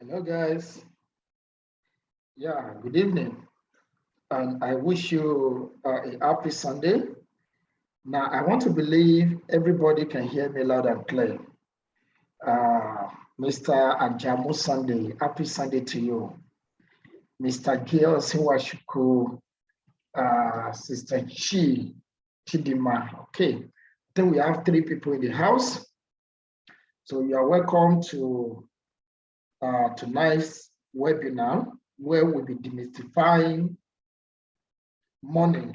Hello, guys. Yeah, good evening. And I wish you a happy Sunday. Now, I want to believe everybody can hear me loud and clear. Mr. Ajamu Sunday, happy Sunday to you. Mr. Gail Siwashuku, Sister Chidima. Okay, then we have three people in the house. So you are welcome to tonight's webinar where we'll be demystifying money.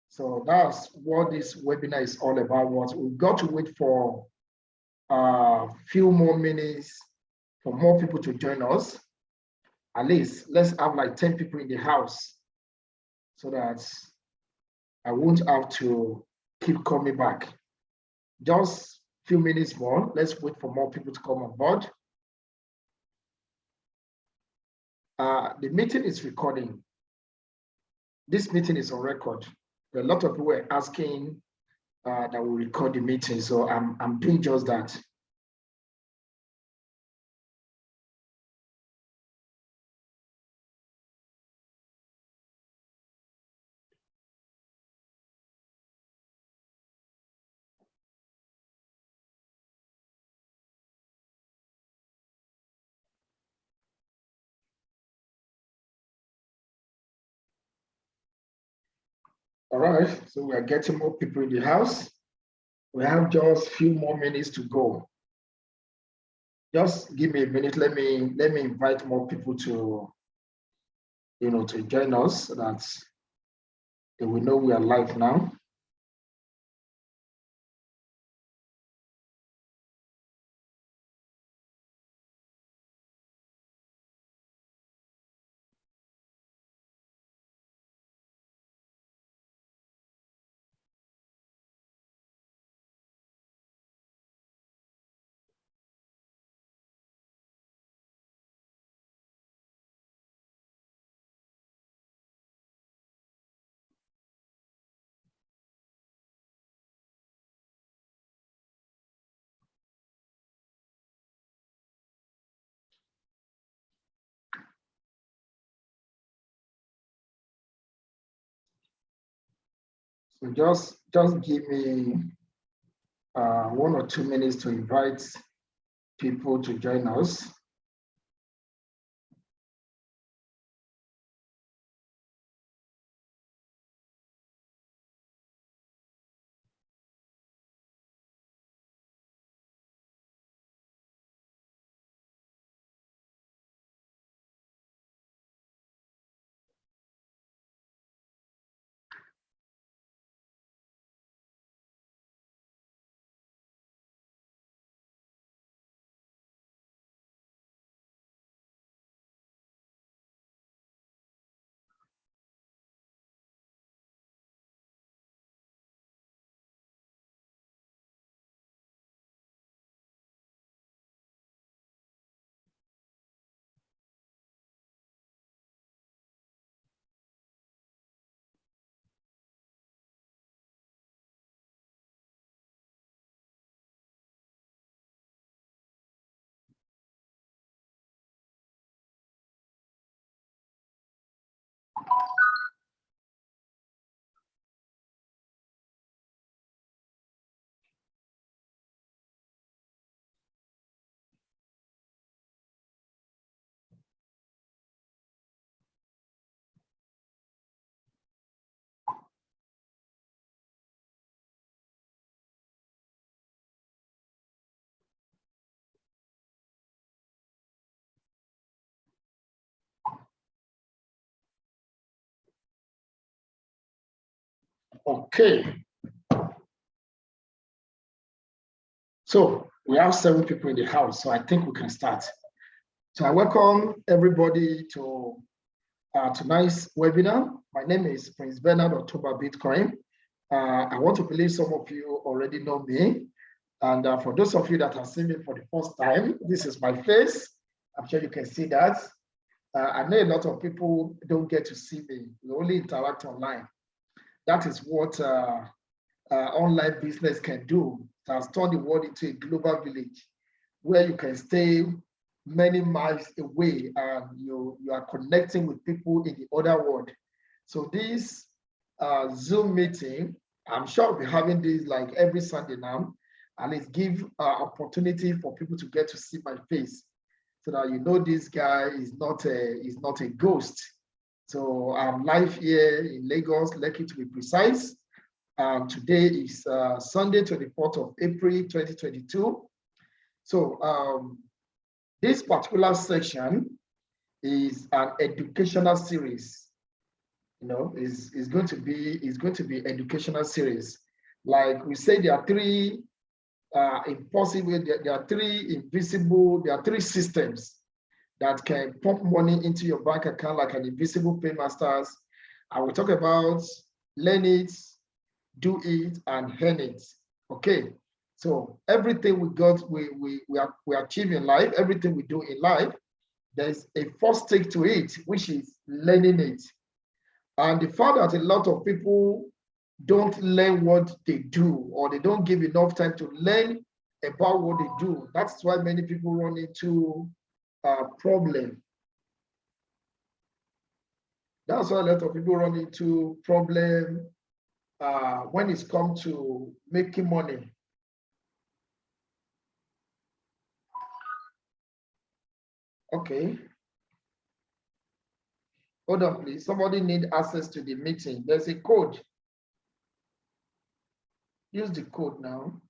So that's what this webinar is all about. We've got to wait for a few more minutes for more people to join us. At least let's have like 10 people in the house so that I won't have to keep coming back. Just a few minutes more. Let's wait for more people to come on board. The meeting is recording. This meeting is on record. A lot of people were asking that we record the meeting, so I'm doing just that. All right, so we are getting more people in the house. We have just a few more minutes to go. Just give me a minute. Let me invite more people to, to join us so that they will know we are live now. So just give me 1 or 2 minutes to invite people to join us. Okay. So we have 7 people in the house, so I think we can start. So I welcome everybody to tonight's webinar. My name is Prince Bernard October Bitcoin. I want to believe some of you already know me. And for those of you that have seen me for the first time, this is my face. I'm sure you can see that. I know a lot of people don't get to see me. We only interact online. That is what online business can do. It has turned the world into a global village where you can stay many miles away and you are connecting with people in the other world. So this Zoom meeting, I'm sure I'll be having this like every Sunday now, and it give opportunity for people to get to see my face, so that you know this guy is not a ghost. So I'm live here in Lagos, Lekki to be precise. Today is Sunday, 24th of April, 2022. So this particular section is an educational series. You know, is going to be educational series. Like we say, there are 3 impossible, there are 3 invisible, there are 3 systems that can pump money into your bank account like an invisible paymasters. I will talk about learn it, do it, and earn it. Okay. So everything we achieve in life, everything we do in life, there's a first stake to it, which is learning it. And the fact that a lot of people don't learn what they do, or they don't give enough time to learn about what they do, that's why many people run into problem. That's why a lot of people run into problem when it's come to making money. Okay. Hold on, please. Somebody need access to the meeting. There's a code. Use the code now.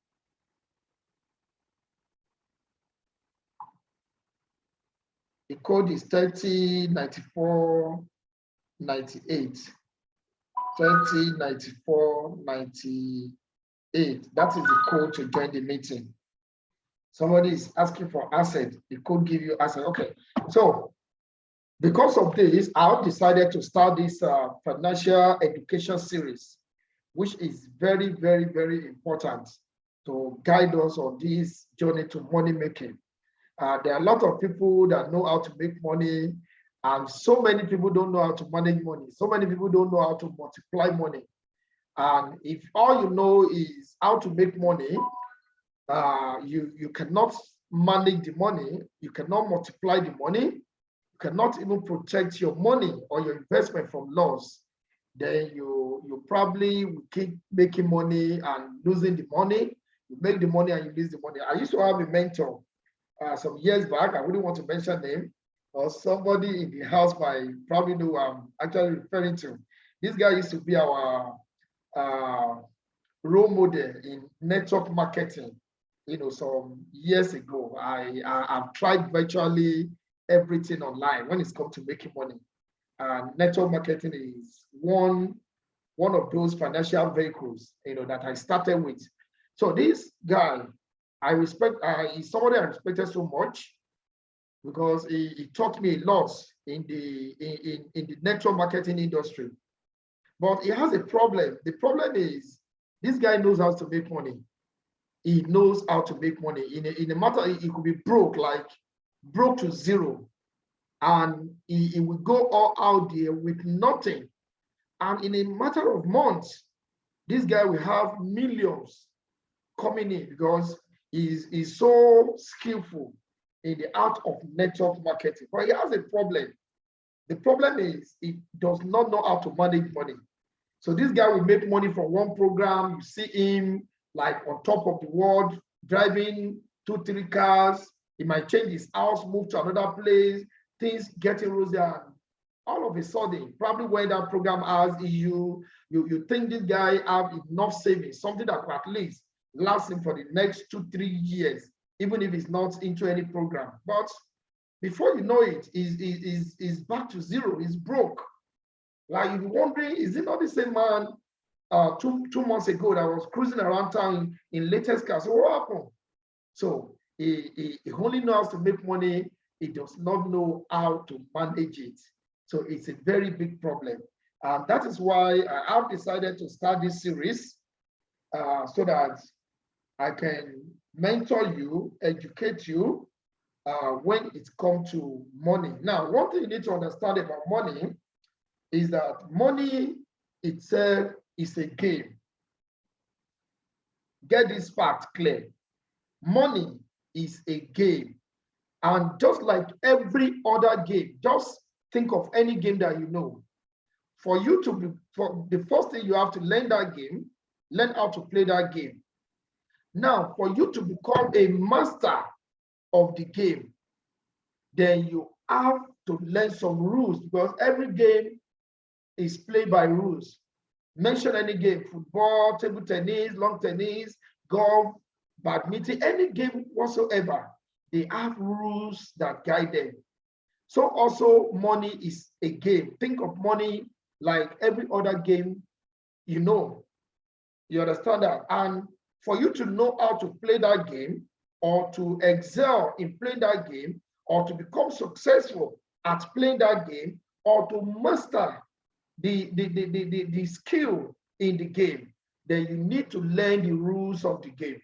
The code is 309498. 309498. That is the code to join the meeting. Somebody is asking for asset. The code give you asset. Okay. So because of this, I have decided to start this financial education series, which is very, very, very important to guide us on this journey to money making. There are a lot of people that know how to make money, and so many people don't know how to manage money. So many people don't know how to multiply money. And if all you know is how to make money, you cannot manage the money, you cannot multiply the money, you cannot even protect your money or your investment from loss, then you probably will keep making money and losing the money. You make the money and you lose the money. I used to have a mentor some years back. I wouldn't want to mention name, or somebody in the house might probably know who I'm actually referring to. This guy used to be our role model in network marketing. You know, some years ago, I've tried virtually everything online when it's come to making money. Network marketing is one of those financial vehicles, you know, that I started with. So this guy, I respect, he's somebody I respected so much, because he taught me a lot in the network marketing industry. But he has a problem. The problem is this guy knows how to make money. He knows how to make money. In a matter, he could be broke, like broke to zero. And he will go all out there with nothing. And in a matter of months, this guy will have millions coming in, because he's so skillful in the art of network marketing. But he has a problem. The problem is he does not know how to manage money. So this guy will make money from one program. You see him like on top of the world, driving 2-3 cars. He might change his house, move to another place, things getting rosier. All of a sudden, probably when that program has you think this guy have enough savings, something that could at least last him for the next 2-3 years, even if he's not into any program. But before you know it, he's back to zero. He's broke. Like, you're wondering, is it not the same man two months ago that was cruising around town in latest car. So what happened? So he only knows how to make money. He does not know how to manage it. So it's a very big problem. That is why I have decided to start this series so that I can mentor you, educate you when it comes to money. Now, one thing you need to understand about money is that money itself is a game. Get this fact clear. Money is a game. And just like every other game, just think of any game that you know. For you to be, for the first thing you have to learn that game, learn how to play that game. Now, for you to become a master of the game, then you have to learn some rules, because every game is played by rules. Mention any game: football, table tennis, lawn tennis, golf, badminton, any game whatsoever. They have rules that guide them. So also money is a game. Think of money like every other game you know. You understand that? And for you to know how to play that game, or to excel in playing that game, or to become successful at playing that game, or to master the skill in the game, then you need to learn the rules of the game.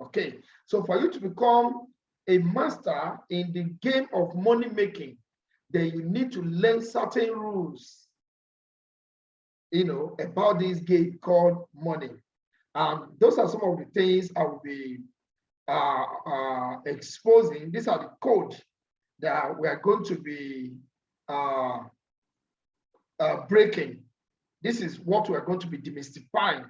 Okay, so for you to become a master in the game of money making, then you need to learn certain rules, about this game called money. And those are some of the things I will be exposing. These are the code that we are going to be breaking. This is what we're going to be demystifying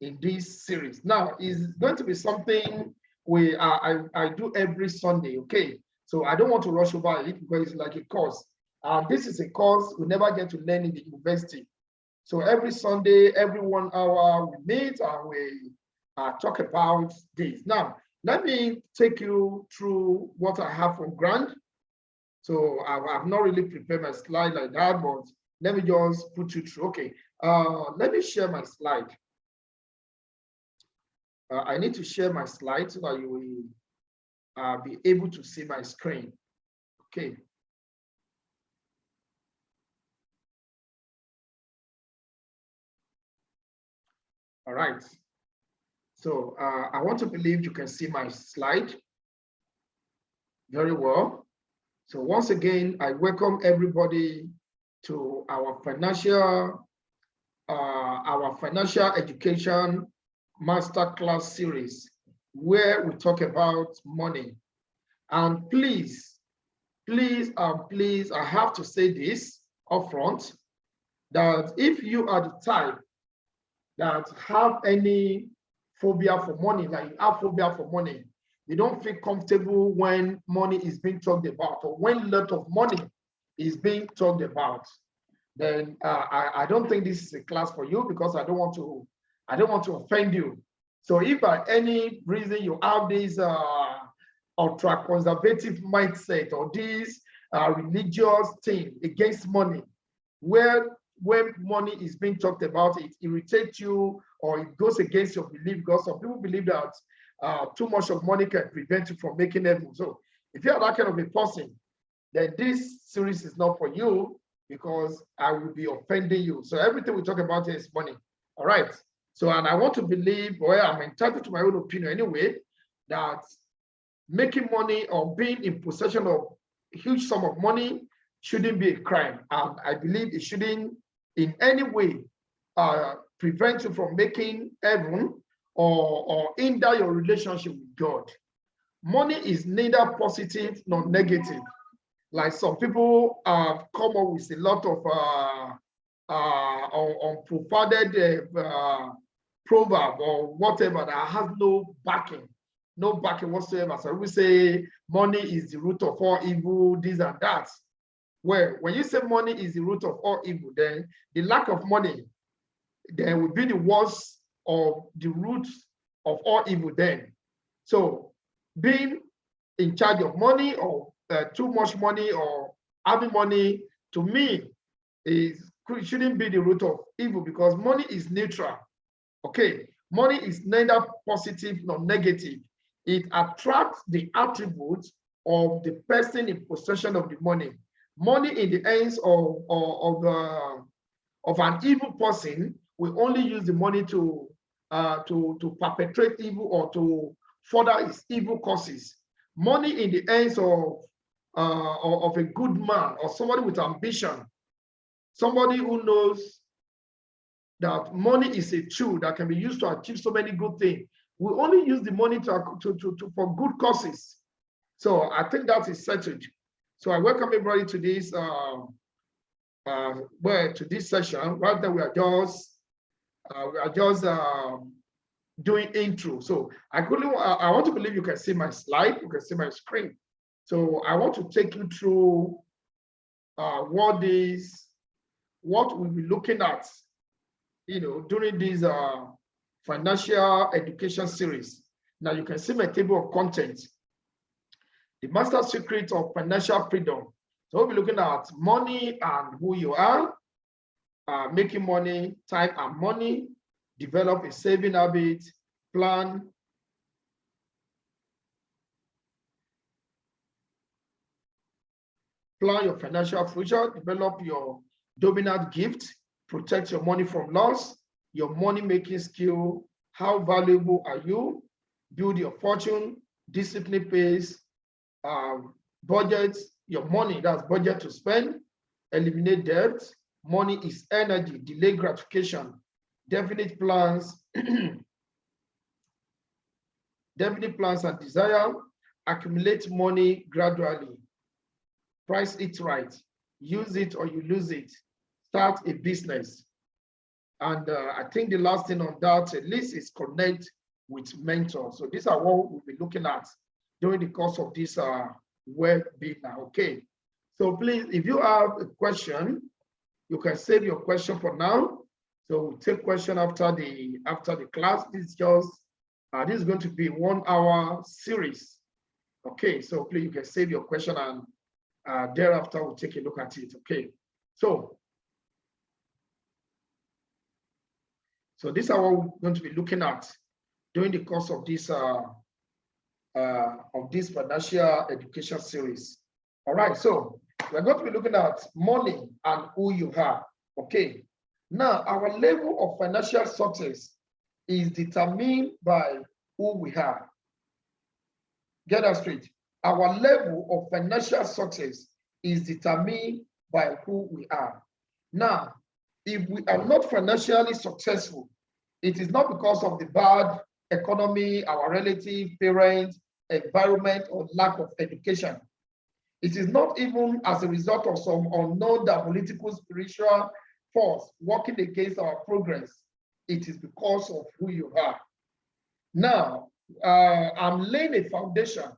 in this series. Now, it's going to be something I do every Sunday, okay? So I don't want to rush over it because it's like a course. This is a course we never get to learn in the university. So every Sunday, every 1 hour, we meet and we talk about this. Now, let me take you through what I have from Grant. So I've not really prepared my slide like that, but let me just put you through. Okay, let me share my slide. I need to share my slide so that you will be able to see my screen. Okay. All right. So I want to believe you can see my slide very well. So once again, I welcome everybody to our financial education masterclass series, where we talk about money. And please, I have to say this upfront, that if you are the type that have any phobia for money, like you have phobia for money, you don't feel comfortable when money is being talked about, or when a lot of money is being talked about, then I don't think this is a class for you, because I don't want to offend you. So if by any reason you have this ultra conservative mindset, or this religious thing against money, where when money is being talked about, it irritates you or it goes against your belief, because some people believe that too much of money can prevent you from making heaven. So if you are that kind of a person, then this series is not for you, because I will be offending you. So everything we talk about here is money. All right. So, and I want to believe, well, I'm entitled to my own opinion anyway, that making money or being in possession of a huge sum of money shouldn't be a crime. And I believe it shouldn't in any way prevent you from making heaven or hinder your relationship with God. Money is neither positive nor negative. Like some people have come up with a lot of unprovided proverb or whatever that has no backing whatsoever. So we say money is the root of all evil, this and that. Well, when you say money is the root of all evil, then the lack of money then will be the worst of the root of all evil then. So being in charge of money, or too much money, or having money, to me, shouldn't be the root of evil, because money is neutral. Okay, money is neither positive nor negative. It attracts the attributes of the person in possession of the money. Money in the hands of an evil person will only use the money to perpetrate evil or to further his evil causes. Money in the hands of a good man or somebody with ambition, somebody who knows that money is a tool that can be used to achieve so many good things. We only use the money for good causes. So I think that is settled. So I welcome everybody to this to this session. Right now we are just doing intro. So I want to believe you can see my slide, you can see my screen. So I want to take you through what we'll be looking at, during this financial education series. Now you can see my table of contents. The master secret of financial freedom. So we'll be looking at money and who you are, making money, time and money, develop a saving habit, plan your financial future, develop your dominant gift, protect your money from loss, your money-making skill, how valuable are you, build your fortune, discipline pays, budget your money, that's budget to spend, eliminate debt, money is energy, delay gratification, definite plans, definite plans and desire, accumulate money gradually, price it right, use it or you lose it, start a business. And I think the last thing on that list is connect with mentors. So these are what we'll be looking at during the course of this webinar. Okay. So please, if you have a question, you can save your question for now. So we'll take question after the class. This is going to be 1 hour series. Okay. So please, you can save your question and thereafter we'll take a look at it. Okay. So these are what we're going to be looking at during the course of this financial education series. All right, so we're going to be looking at money and who you are. Okay, now our level of financial success is determined by who we are. Get that straight. Our level of financial success is determined by who we are. Now, if we are not financially successful, it is not because of the bad economy, our relative, parents, environment, or lack of education. It is not even as a result of some unknown political, spiritual force working against our progress. It is because of who you are. Now, I'm laying a foundation,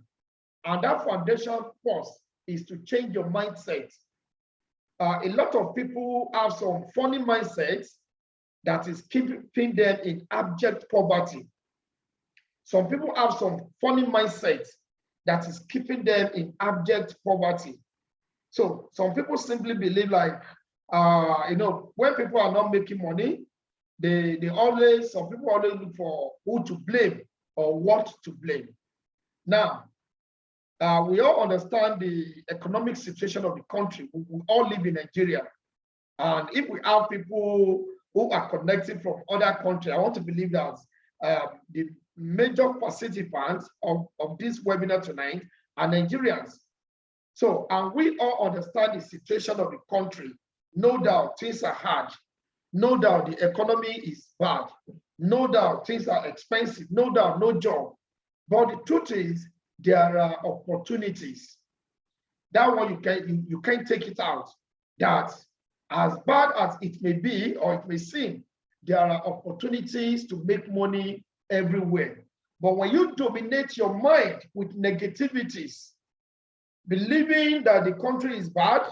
and that foundation first is to change your mindset. A lot of people have some funny mindsets that is keeping them in abject poverty. Some people have some funny mindsets that is keeping them in abject poverty. So some people simply believe like, when people are not making money, some people always look for who to blame or what to blame. Now, we all understand the economic situation of the country. We all live in Nigeria. And if we have people who are connecting from other countries, I want to believe that the major participants of this webinar tonight are Nigerians. So, and we all understand the situation of the country. No doubt things are hard. No doubt the economy is bad. No doubt things are expensive. No doubt no job. But the truth is, there are opportunities. That one you can't take it out. That as bad as it may be or it may seem, there are opportunities to make money everywhere. But when you dominate your mind with negativities, believing that the country is bad,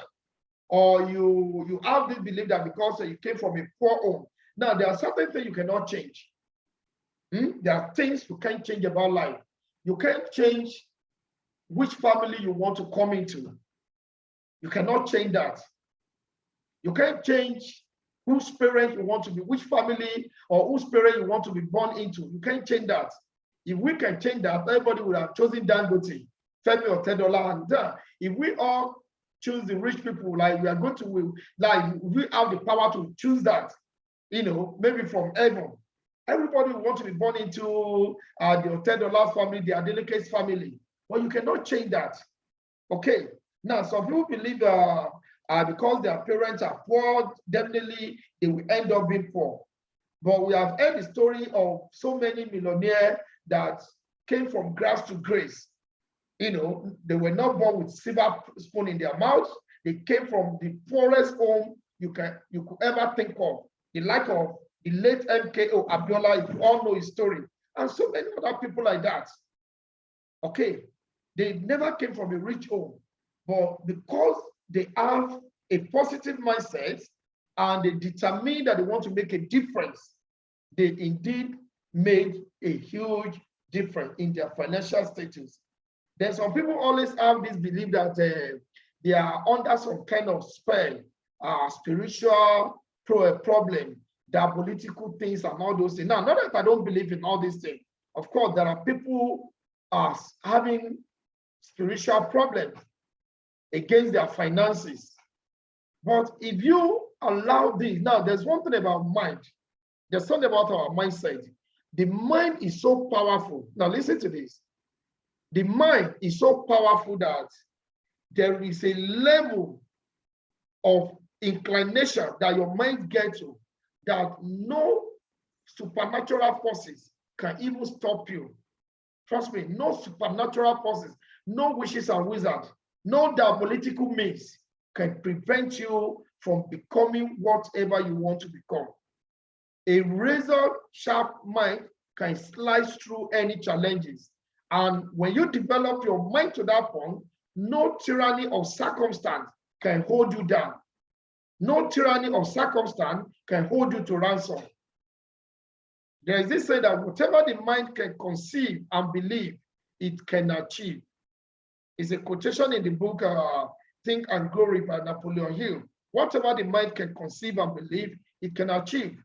or you have this belief that because you came from a poor home. Now, there are certain things you cannot change. There are things you can't change about life. You can't change which family you want to come into. You cannot change that. You can't change whose parent you want to be, which family or whose parent you want to be born into. You can't change that. If we can change that, everybody would have chosen Dangote, Femi or $10 and done. If we all choose the rich people, like we are going to, like we have the power to choose that, you know, maybe from heaven. Everybody will want to be born into the $10 family, the Adelicate's family. But you cannot change that. Okay. Now, some people believe because their parents are poor, definitely they will end up being poor. But we have heard the story of so many millionaires that came from grass to grace. You know, they were not born with silver spoon in their mouths. They came from the poorest home you could ever think of. The like of the late MKO Abiola, if you all know his story, and so many other people like that. Okay, they never came from a rich home, but because they have a positive mindset and they determine that they want to make a difference, they indeed made a huge difference in their financial status. Then some people always have this belief that they are under some kind of spell, spiritual problem, diabolical things and all those things. Now, not that I don't believe in all these things. Of course, there are people having spiritual problems against their finances. But if you allow this, now there's one thing about mind. There's something about our mindset. The mind is so powerful. Now listen to this. The mind is so powerful that there is a level of inclination that your mind gets to that no supernatural forces can even stop you. Trust me, no supernatural forces, no witches and wizards, no diabolical means can prevent you from becoming whatever you want to become. A razor-sharp mind can slice through any challenges. And when you develop your mind to that point, no tyranny of circumstance can hold you down. No tyranny of circumstance can hold you to ransom. There is this saying that whatever the mind can conceive and believe, it can achieve. It's a quotation in the book Think and Grow Rich by Napoleon Hill. Whatever the mind can conceive and believe, it can achieve.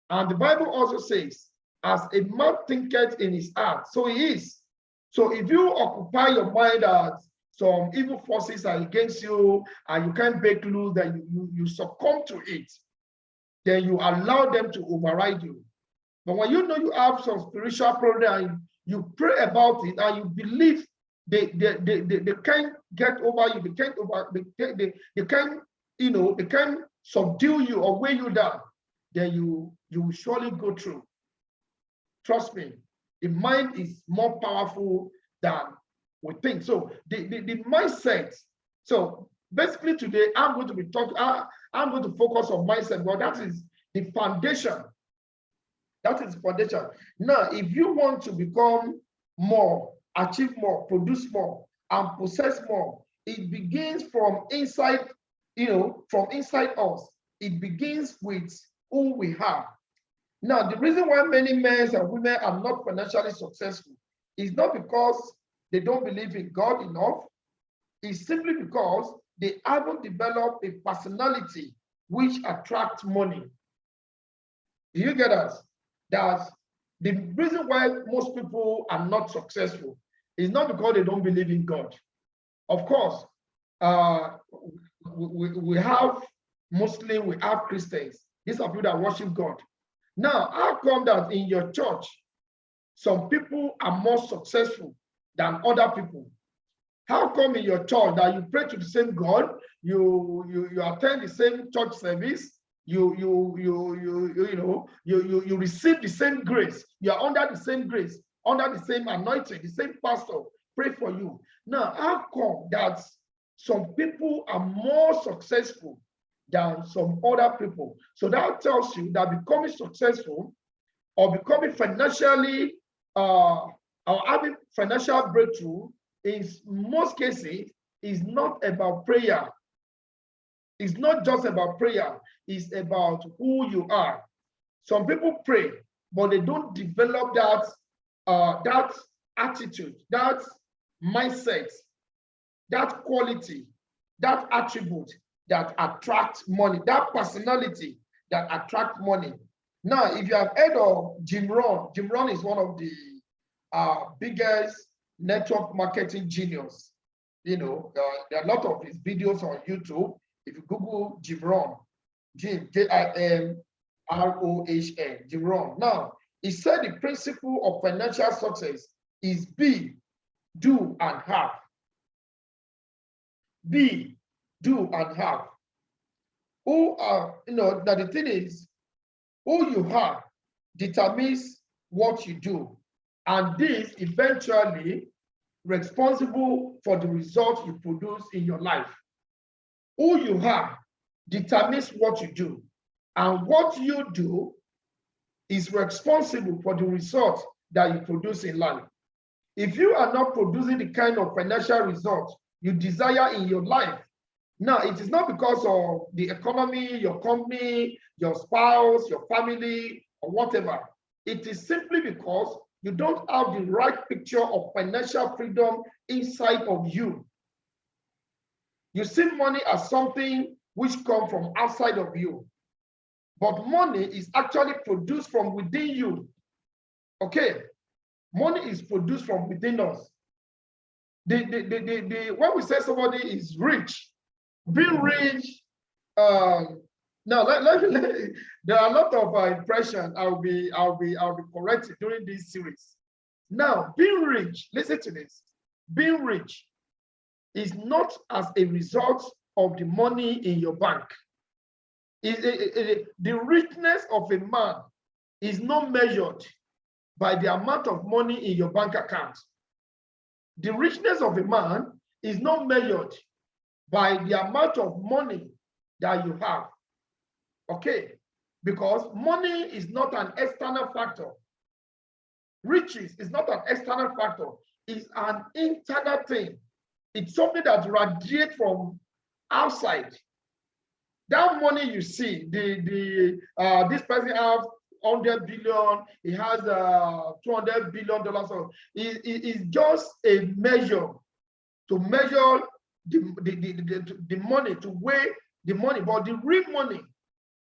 And the Bible also says, as a man thinketh in his heart, so he is. So if you occupy your mind as some evil forces are against you and you can't break loose, then you succumb to it, then you allow them to override you. But when you know you have some spiritual problem and you pray about it and you believe they can't get over you, they can't subdue you or weigh you down, then you will surely go through. Trust me, the mind is more powerful than we think. So the mindset. So basically today I'm going to focus on mindset, but that is the foundation. That is the foundation. Now, if you want to become more, achieve more, produce more, and possess more, it begins from inside, from inside us. It begins with who we are. Now, the reason why many men and women are not financially successful is not because they don't believe in God enough. It's simply because they haven't developed a personality which attracts money. Do you get us? That the reason why most people are not successful is not because they don't believe in God. Of course, we have Muslims, we have Christians. These are people that worship God. Now, how come that in your church, some people are more successful than other people? How come in your church that you pray to the same God, you attend the same church service, you receive the same grace, you are under the same grace, under the same anointing, the same pastor pray for you? Now, how come that some people are more successful than some other people? So that tells you that becoming successful or becoming financially or having financial breakthrough in most cases is not about prayer. It's not just about prayer, it's about who you are. Some people pray, but they don't develop that attitude, that mindset, that quality, that attribute that attracts money, that personality that attract money. Now, if you have heard of Jim Rohn is one of the biggest network marketing genius. There are a lot of his videos on YouTube. If you Google Jim Rohn, Jim, Jimrohn, Jim Rohn. Now, he said the principle of financial success is be, do, and have. Be, do, and have. That the thing is, who you have determines what you do. And this eventually responsible for the results you produce in your life. Who you have determines what you do. And what you do is responsible for the results that you produce in life. If you are not producing the kind of financial results you desire in your life, now it is not because of the economy, your company, your spouse, your family, or whatever. It is simply because you don't have the right picture of financial freedom inside of you. You see money as something which comes from outside of you. But money is actually produced from within you. Okay? Money is produced from within us. When we say somebody is rich, being rich, now there are a lot of impressions I'll be corrected during this series. Now, being rich, listen to this. Being rich is not as a result of the money in your bank. The richness of a man is not measured by the amount of money in your bank account. The richness of a man is not measured by the amount of money that you have. Okay? Because money is not an external factor. Riches is not an external factor. It's an internal thing. It's something that radiates from outside. That money you see, this person has 100 billion, he has $200 billion. So it is just a measure to measure the money, to weigh the money. But the real money,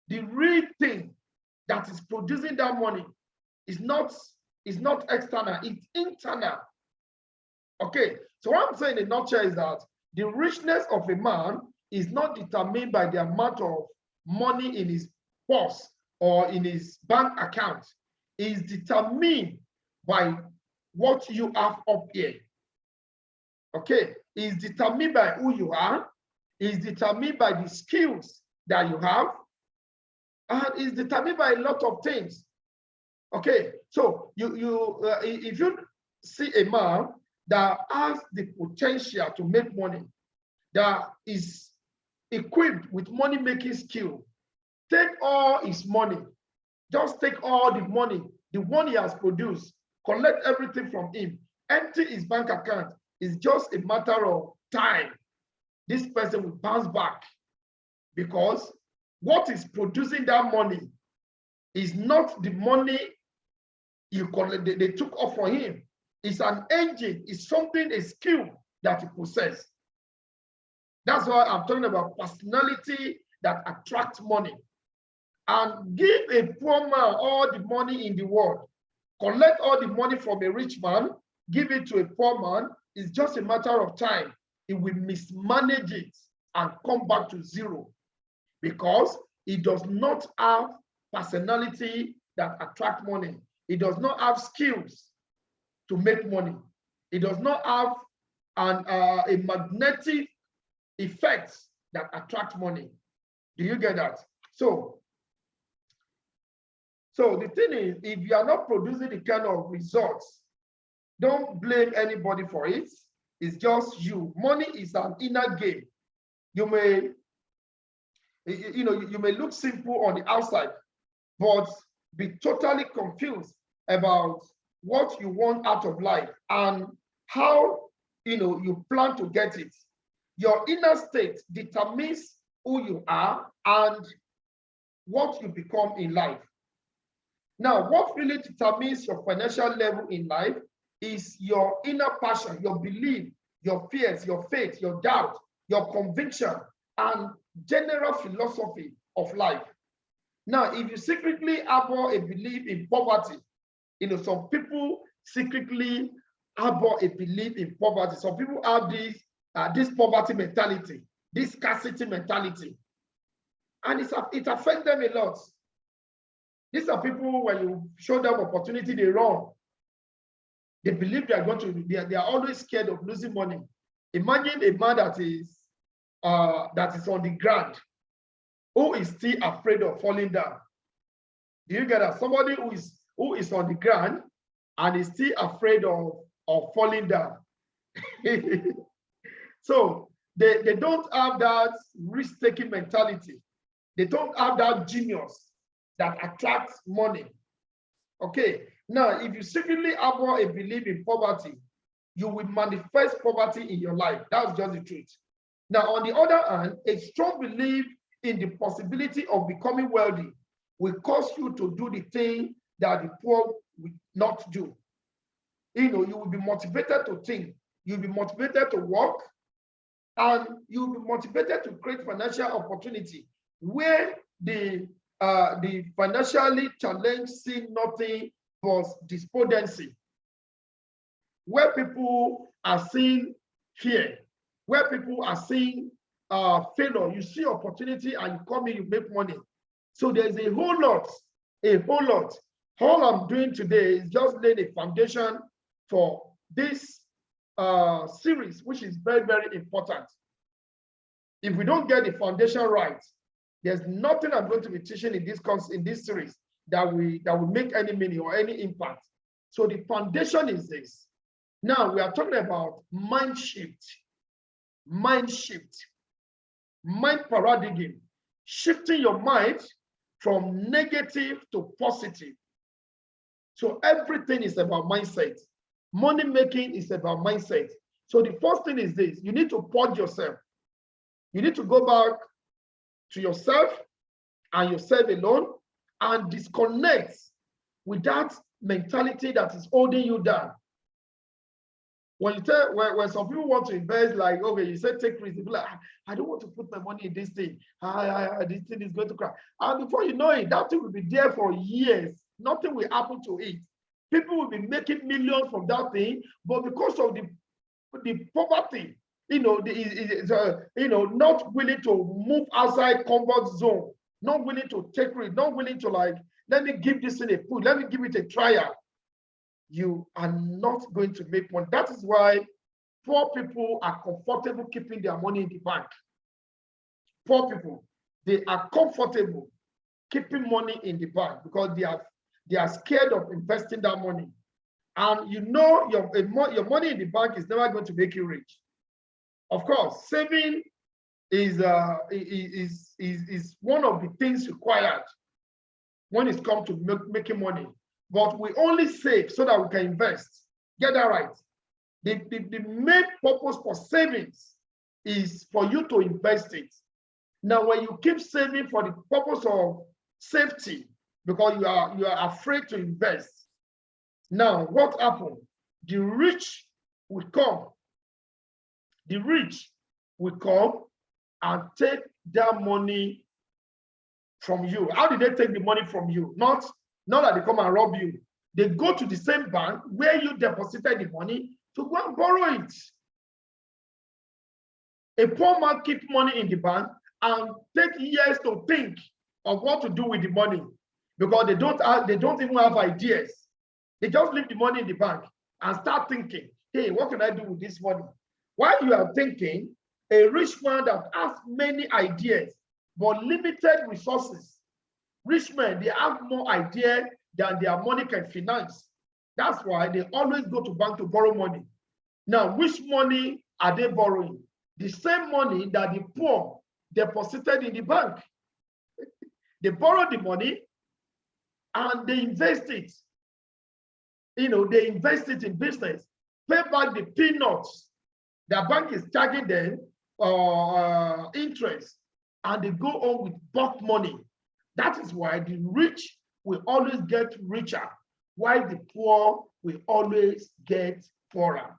the real thing that is producing that money is not external, it's internal. Okay, so what I'm saying in a nutshell is that the richness of a man is not determined by the amount of money in his purse or in his bank account. It is determined by what you have up here. Okay, it is determined by who you are. It is determined by the skills that you have. And it is determined by a lot of things. Okay, so if you see a man that has the potential to make money, that is equipped with money-making skill, take all his money, just take all the money he has produced, collect everything from him, empty his bank account. It's just a matter of time. This person will bounce back because what is producing that money is not the money they took off for him. It's an engine, it's something, a skill that he possesses. That's why I'm talking about personality that attracts money. And give a poor man all the money in the world, collect all the money from a rich man, give it to a poor man, it's just a matter of time. He will mismanage it and come back to zero because he does not have personality that attracts money. He does not have skills to make money. He does not have a magnetic effect that attracts money. Do you get that? So the thing is, if you are not producing the kind of results, don't blame anybody for it. It's just you. Money is an inner game. You may look simple on the outside, but be totally confused about what you want out of life and how you plan to get it. Your inner state determines who you are and what you become in life. Now, what really determines your financial level in life is your inner passion, your belief, your fears, your faith, your doubt, your conviction, and general philosophy of life. Now, if you secretly harbor a belief in poverty, some people secretly harbor a belief in poverty. Some people have this poverty mentality, this scarcity mentality, and it affects them a lot. These are people, when you show them opportunity, they run. They believe they are always scared of losing money. Imagine a man that is on the ground, who is still afraid of falling down. Do you get that? Somebody who is on the ground and is still afraid of falling down. So they don't have that risk-taking mentality. They don't have that genius that attracts money. Okay, now if you secretly harbor a belief in poverty, you will manifest poverty in your life. That's just the truth. Now, on the other hand, a strong belief in the possibility of becoming wealthy will cause you to do the thing that the poor will not do. You will be motivated to think, you'll be motivated to work, and you'll be motivated to create financial opportunity where the financially challenged see nothing but despondency. Where people are seeing fear, where people are seeing failure, you see opportunity and you come in, you make money. So there's a whole lot. All I'm doing today is just laying a foundation for this series, which is very, very important. If we don't get the foundation right, there's nothing I'm going to be teaching in this series that will make any meaning or any impact. So the foundation is this. Now we are talking about mind shift, mind paradigm, shifting your mind from negative to positive. So everything is about mindset. Money making is about mindset. So the first thing is this: you need to purge yourself. You need to go back to yourself and yourself alone and disconnect with that mentality that is holding you down. When some people want to invest, like, okay, you said take risk, people like, I don't want to put my money in this thing. This thing is going to crash. And before you know it, that thing will be there for years. Nothing will happen to it. People will be making millions from that thing, but because of the poverty, not willing to move outside comfort zone, not willing to take risk, not willing to let me give this thing a push, let me give it a trial. You are not going to make money. That is why poor people are comfortable keeping their money in the bank. Poor people, they are comfortable keeping money in the bank because they are scared of investing that money. And your money in the bank is never going to make you rich. Of course, saving is one of the things required when it comes to making money. But we only save so that we can invest. Get that right. The main purpose for savings is for you to invest it. Now, when you keep saving for the purpose of safety, because you are afraid to invest, now what happens? The rich will come. The rich will come and take that money from you. How did they take the money from you? Not that they come and rob you. They go to the same bank where you deposited the money to go and borrow it. A poor man keeps money in the bank and take years to think of what to do with the money because they don't even have ideas. They just leave the money in the bank and start thinking, hey, what can I do with this money? While you are thinking, a rich man that has many ideas but limited resources, rich men, they have more idea than their money can finance. That's why they always go to bank to borrow money. Now, which money are they borrowing? The same money that the poor deposited in the bank. They borrow the money and they invest it. They invest it in business, pay back the peanuts. The bank is charging them interest, and they go on with bulk money. That is why the rich will always get richer, while the poor will always get poorer.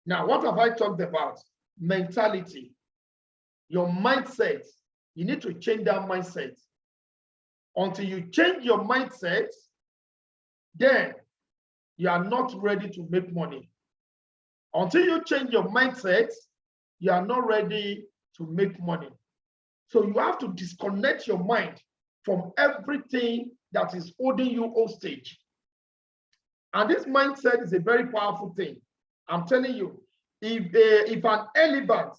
Now, what have I talked about? Mentality. Your mindset. You need to change that mindset. Until you change your mindset, then you are not ready to make money. Until you change your mindset, you are not ready to make money. So you have to disconnect your mind from everything that is holding you hostage. And this mindset is a very powerful thing. I'm telling you, if an elephant,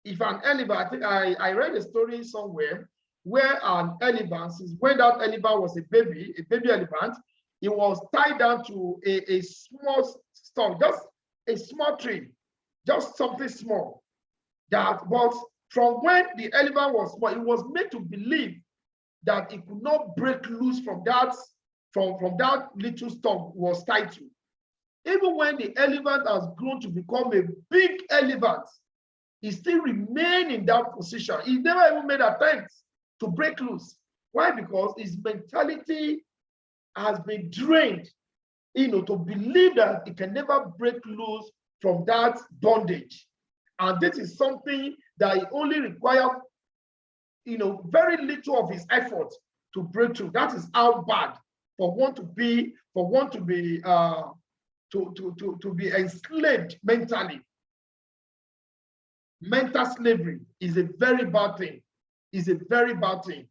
I think I read a story somewhere where an elephant, when that elephant was a baby elephant, it was tied down to a small stump, just a small tree, just something small. That was from when the elephant was small, it was made to believe that it could not break loose from that little stump was tied to. Even when the elephant has grown to become a big elephant, he still remained in that position. He never even made attempts to break loose. Why? Because his mentality has been drained, to believe that it can never break loose from that bondage. And this is something that he only requires, very little of his effort to break through. That is how bad for one to be enslaved mentally. Mental slavery is a very bad thing. Is a very bad thing.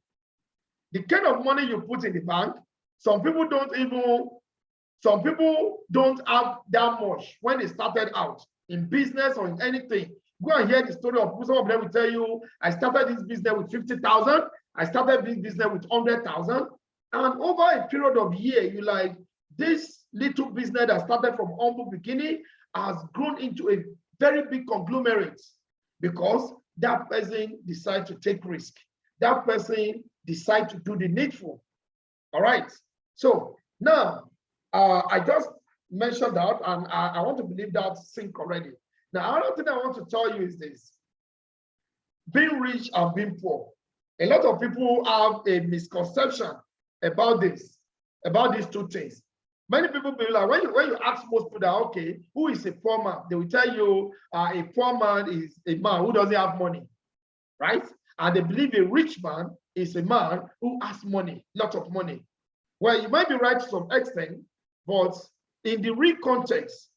The kind of money you put in the bank, some people don't have that much when they started out in business or in anything. Go and hear the story of some of them will tell you, I started this business with 50,000, I started this business with 100,000. And over a period of year, you like, this little business that started from humble beginning has grown into a very big conglomerate because that person decided to take risk. That person decided to do the needful. All right. So now, I just mentioned that, and I want to believe that sink already. Now, another thing I want to tell you is this: being rich and being poor. A lot of people have a misconception about these two things. Many people believe like when you ask most people that, okay, who is a poor man? They will tell you a poor man is a man who doesn't have money, right? And they believe a rich man is a man who has money, lots of money. Well, you might be right to some extent, but in the real context,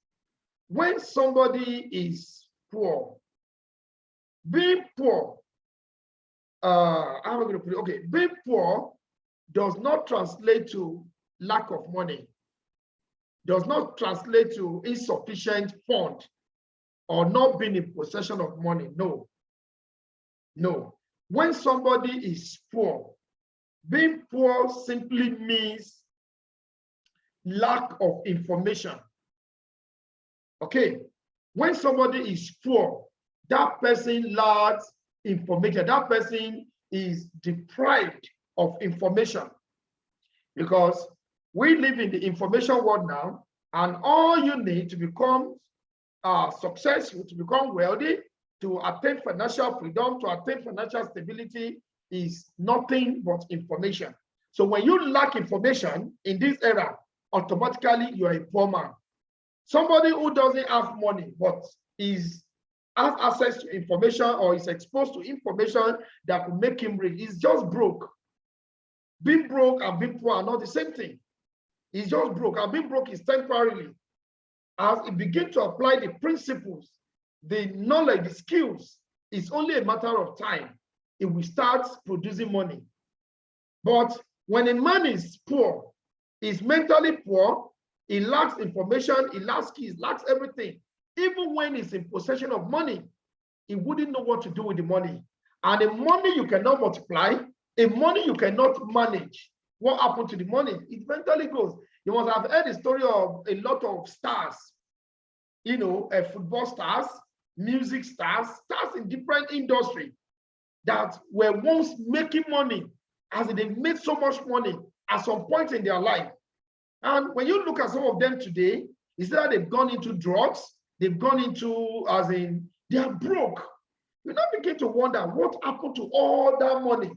when somebody is poor, being poor, how am I going to put it? Okay, being poor does not translate to lack of money, does not translate to insufficient fund or not being in possession of money. No. No. When somebody is poor, being poor simply means lack of information. Okay. When somebody is poor, that person lacks information. That person is deprived of information because we live in the information world now, and all you need to become successful, to become wealthy, to attain financial freedom, to attain financial stability is nothing but information. So when you lack information in this era, automatically you are a poor man. Somebody who doesn't have money but has access to information or is exposed to information that could make him rich is just broke. Being broke and being poor are not the same thing. He's just broke, and being broke is temporarily. As he begins to apply the principles, the knowledge, the skills, it's only a matter of time. It will start producing money. But when a man is poor, he's mentally poor, he lacks information, he lacks skills, lacks everything. Even when he's in possession of money, he wouldn't know what to do with the money. And the money you cannot multiply, a money you cannot manage. What happened to the money? It eventually goes. You must have heard the story of a lot of stars, football stars, music stars, stars in different industries that were once making money, as they made so much money at some point in their life. And when you look at some of them today, it's that they've gone into drugs, they've gone into, they are broke. You now begin to wonder what happened to all that money.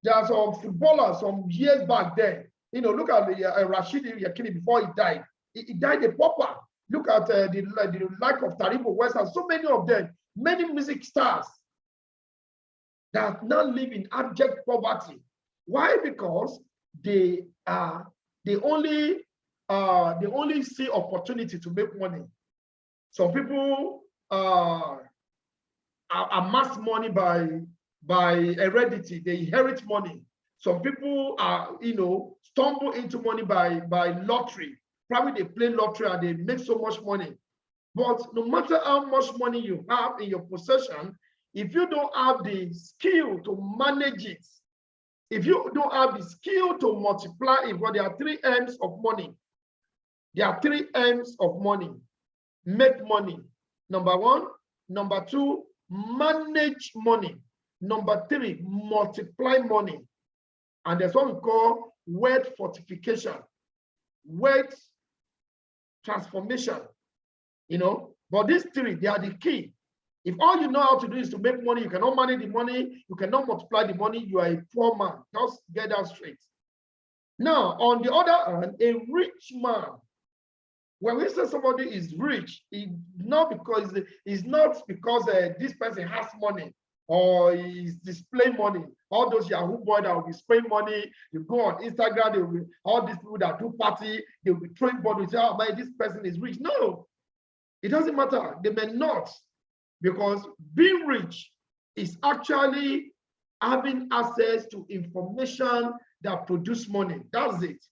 There are some footballers some years back then. Look at Rashid Yakini before he died. He died a pauper. Look at the like of Taribo West and so many of them, many music stars that now live in abject poverty. Why? Because they only see opportunity to make money. Some people amass money by heredity. They inherit money. Some people are, stumble into money by lottery. Probably they play lottery and they make so much money. But no matter how much money you have in your possession, if you don't have the skill to manage it, if you don't have the skill to multiply it, well, there are 3 M's of money. There are 3 M's of money. Make money, number 1. Number 2, manage money. Number 3, multiply money. And there's what we call wealth fortification, wealth transformation. But these 3, they are the key. If all you know how to do is to make money, you cannot manage the money, you cannot multiply the money, you are a poor man. Just get that straight. Now, on the other hand, a rich man, when we say somebody is rich, it's not because this person has money or is displaying money. All those Yahoo boys that will be spraying money, you go on Instagram, they will be, all these people that do party, they will be throwing bodies, say, oh, man, this person is rich. No, it doesn't matter. They may not, because being rich is actually having access to information that produce money. That's it.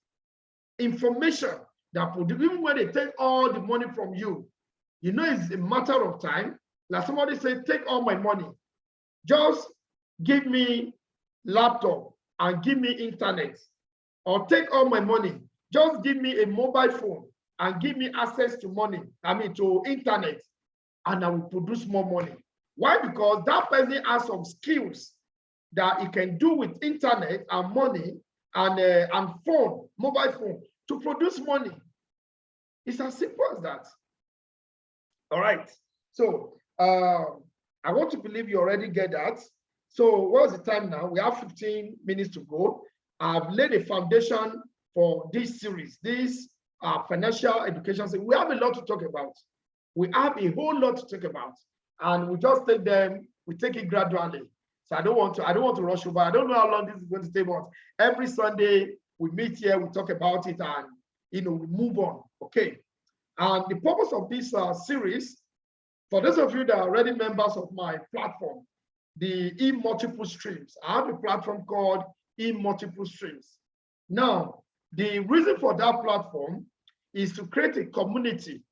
Information that produce, even when they take all the money from you, it's a matter of time. Like somebody said, take all my money. Just give me laptop and give me internet. Or take all my money. Just give me a mobile phone and give me access to money, to internet, and I will produce more money. Why? Because that person has some skills that he can do with internet and money and phone, mobile phone, to produce money. It's as simple as that. All right. So I want to believe you already get that. So what's the time now? We have 15 minutes to go. I've laid a foundation for this series, this financial education series. We have a lot to talk about. We have a whole lot to talk about, and we just take them. We take it gradually. So I don't want to rush over. I don't know how long this is going to take, but every Sunday we meet here, we talk about it, and we move on. Okay. And the purpose of this series, for those of you that are already members of my platform, the multiple streams. I have a platform called multiple streams. Now, the reason for that platform is to create a community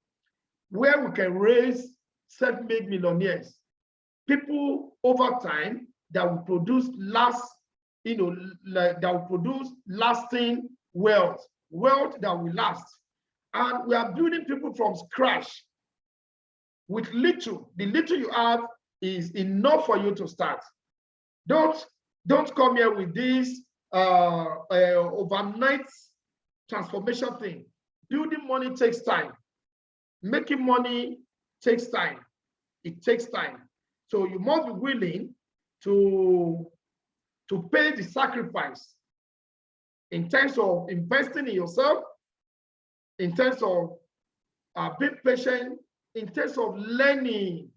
where we can raise self-made millionaires, people over time that will produce lasting wealth that will last. And we are building people from scratch with little. The little you have is enough for you to start. Don't come here with this overnight transformation thing. Building money takes time. Making money takes time. It takes time. So you must be willing to pay the sacrifice in terms of investing in yourself, in terms of being patient, in terms of learning.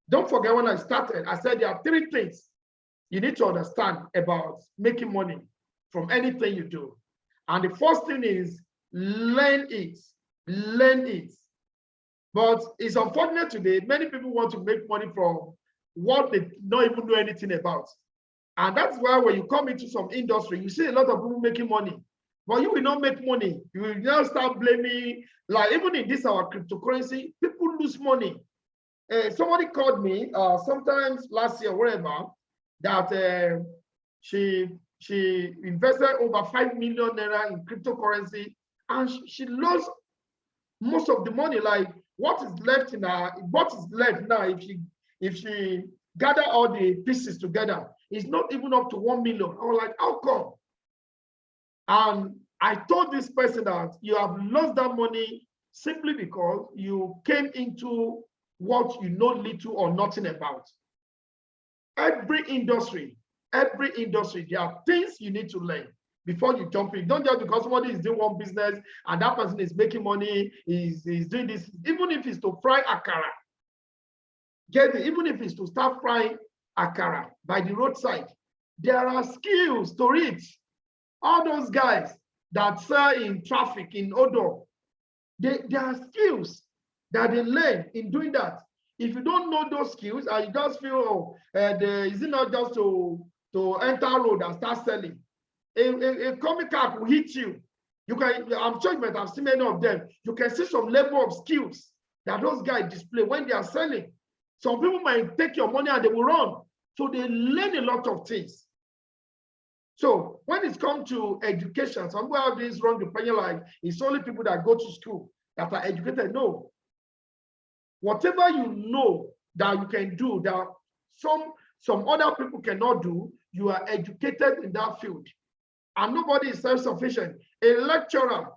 Don't forget, when I started, I said there are 3 things you need to understand about making money from anything you do. And the first thing is learn it. Learn it. But it's unfortunate today, many people want to make money from what they don't even know anything about. And that's why when you come into some industry, you see a lot of people making money, but you will not make money. You will now start blaming, like even in this, our cryptocurrency, people lose money. Somebody called me sometimes last year, wherever, that she invested over 5 million naira in cryptocurrency, and she lost most of the money. Like, what is left now if she gather all the pieces together, it's not even up to 1 million. I was like, how come? And I told this person that you have lost that money simply because you came into what you know little or nothing about. Every industry, there are things you need to learn before you jump in. Don't just because somebody is doing one business and that person is making money, is doing this, even if it's to fry akara. Get it? Even if it's to start frying akara by the roadside, There are skills to it. All those guys that sell in traffic, in odor, there are skills that they learn in doing that. If you don't know those skills and you just feel, is it not just to enter road and start selling? A comic car will hit you. You can, I'm sure you might have seen many of them. You can see some level of skills that those guys display when they are selling. Some people might take your money and they will run. So they learn a lot of things. So when it comes to education, some people have this wrong opinion, like it's only people that go to school that are educated. No. Whatever you know that you can do that some other people cannot do, you are educated in that field. And nobody is self-sufficient. A lecturer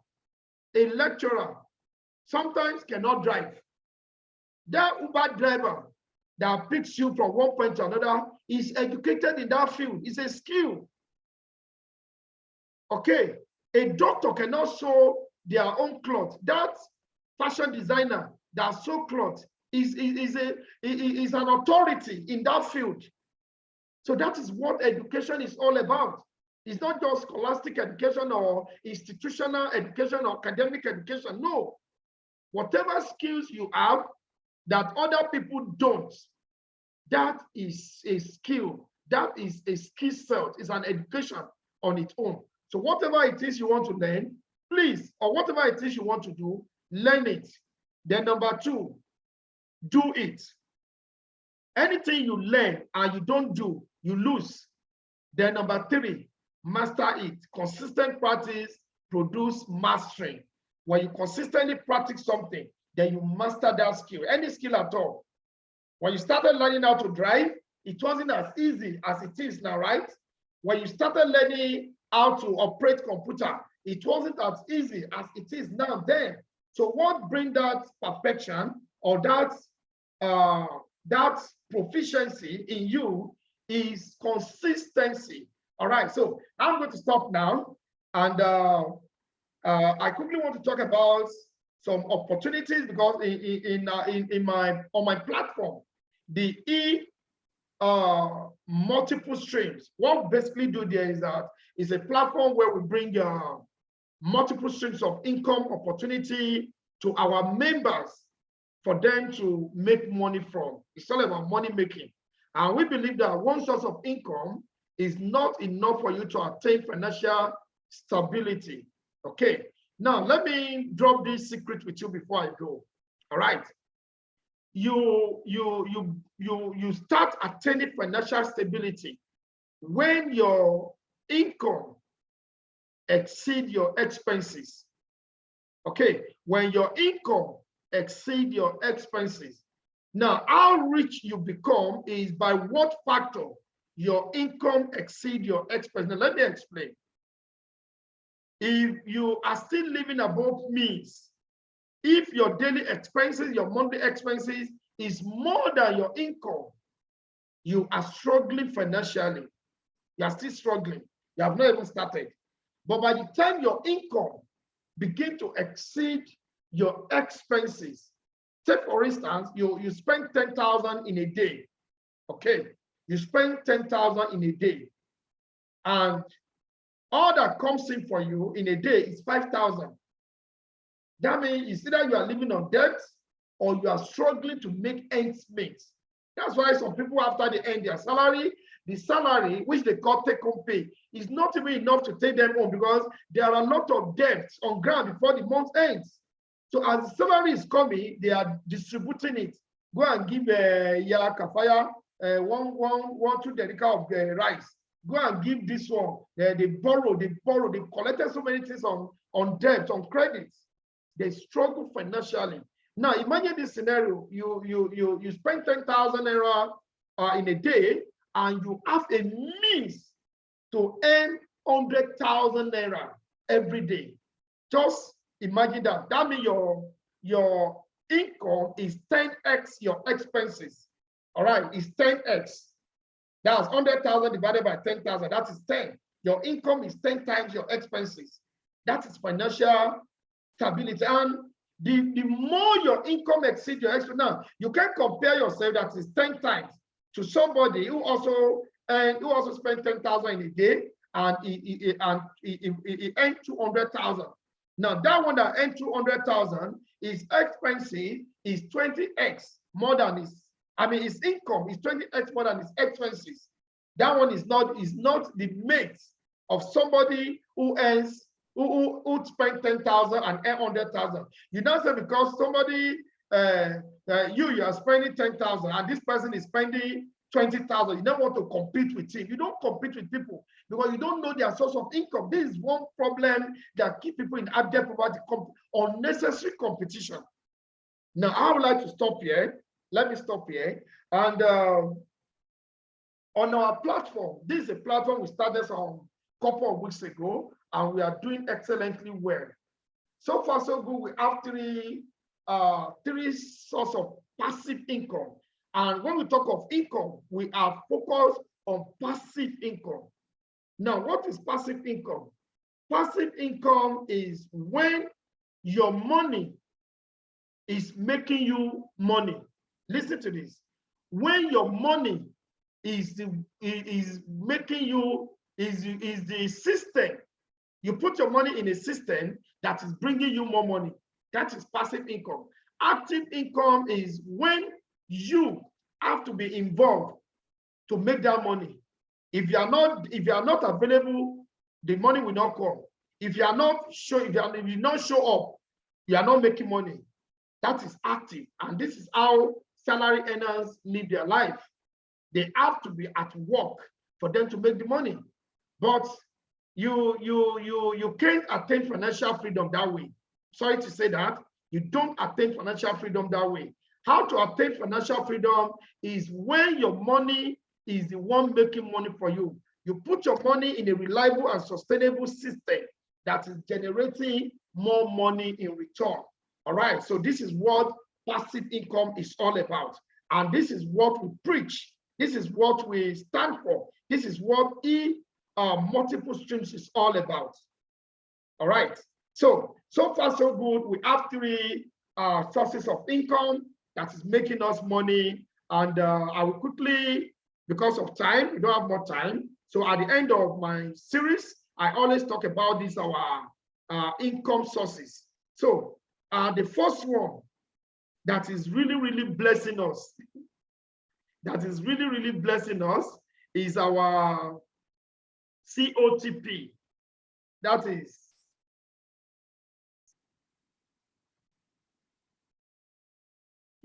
sometimes cannot drive. That Uber driver that picks you from one point to another is educated in that field. It's a skill. Okay, a doctor cannot sew their own cloth. That fashion designer that sew cloth is an authority in that field. So that is what education is all about. It's not just scholastic education or institutional education or academic education. No. Whatever skills you have that other people don't, that is a skill. That is a skill set. It's an education on its own. So whatever it is you want to learn, please, or whatever it is you want to do, learn it. Then number 2, do it. Anything you learn and you don't do, you lose. Then number 3, master it. Consistent practice produce mastery. When you consistently practice something, then you master that skill, any skill at all. When you started learning how to drive, it wasn't as easy as it is now, right? When you started learning how to operate computer, it wasn't as easy as it is now then. So what brings that perfection or that proficiency in you is consistency. All right, so I'm going to stop now, and I quickly want to talk about some opportunities, because on my platform, the multiple streams. What we basically do there is that it's a platform where we bring multiple streams of income opportunity to our members for them to make money from. It's all about money making. And we believe that one source of income is not enough for you to attain financial stability. Okay, now let me drop this secret with you before I go. All right. You start attaining financial stability when your income exceeds your expenses. Okay, when your income exceeds your expenses. Now, how rich you become is by what factor your income exceeds your expenses. Now, let me explain. If you are still living above means, if your daily expenses, your monthly expenses is more than your income, you are struggling financially. You are still struggling. You have not even started. But by the time your income begins to exceed your expenses, take for instance, you spend 10,000 in a day. Okay, you spend 10,000 in a day, and all that comes in for you in a day is 5,000. That means it's either you are living on debt or you are struggling to make ends meet. That's why some people, after they earn their salary, the salary, which they call take-home pay, is not even enough to take them home, because there are a lot of debts on ground before the month ends. So as the salary is coming, they are distributing it. Go and give Yala Kafaya 2 dedica of rice. Go and give this one. They borrow, they collected so many things on debt, on credits. They struggle financially. Now imagine this scenario: you spend 10,000 naira in a day, and you have a means to earn 100,000 naira every day. Just imagine that. That means your income is 10x your expenses. All right, it's 10x. That's 100,000 divided by 10,000. That is 10. Your income is 10 times your expenses. That is financial stability. And the more your income exceeds your expenses, now you can compare yourself, that is 10 times, to somebody who also and he also spent 10,000 in a day, and he earned 200,000. Now that one that earned 200,000, his expenses is 20x more than his, his income is 20x more than his expenses. That one is not the mate of somebody who earns who spent 10,000 and earn 100,000. You now say because somebody you are spending 10,000 and this person is spending 20,000, you don't want to compete with him. You don't compete with people because you don't know their source of income. This is one problem that keeps people in abject poverty, unnecessary competition. Now, I would like to stop here. Let me stop here. And on our platform, this is a platform we started some couple of weeks ago, and we are doing excellently well. So far, so good. We have three sources of passive income. And when we talk of income, we are focused on passive income. Now, what is passive income? Passive income is when your money is making you money. Listen to this. When your money is making you, is the system. You put your money in a system that is bringing you more money. That is passive income. Active income is when you have to be involved to make that money. If you are not available, the money will not come. If you not show up, you are not making money. That is active, and this is how salary earners live their life. They have to be at work for them to make the money. But you can't attain financial freedom that way. Sorry to say that. You don't attain financial freedom that way. How to attain financial freedom is when your money is the one making money for you. You put your money in a reliable and sustainable system that is generating more money in return. All right, so this is what passive income is all about. And this is what we preach. This is what we stand for. This is what multiple streams is all about. All right, so far so good. We have three sources of income that is making us money. And I will quickly, because of time, we don't have more time. So at the end of my series, I always talk about these our income sources. So the first one that is really blessing us, is our COTP. That is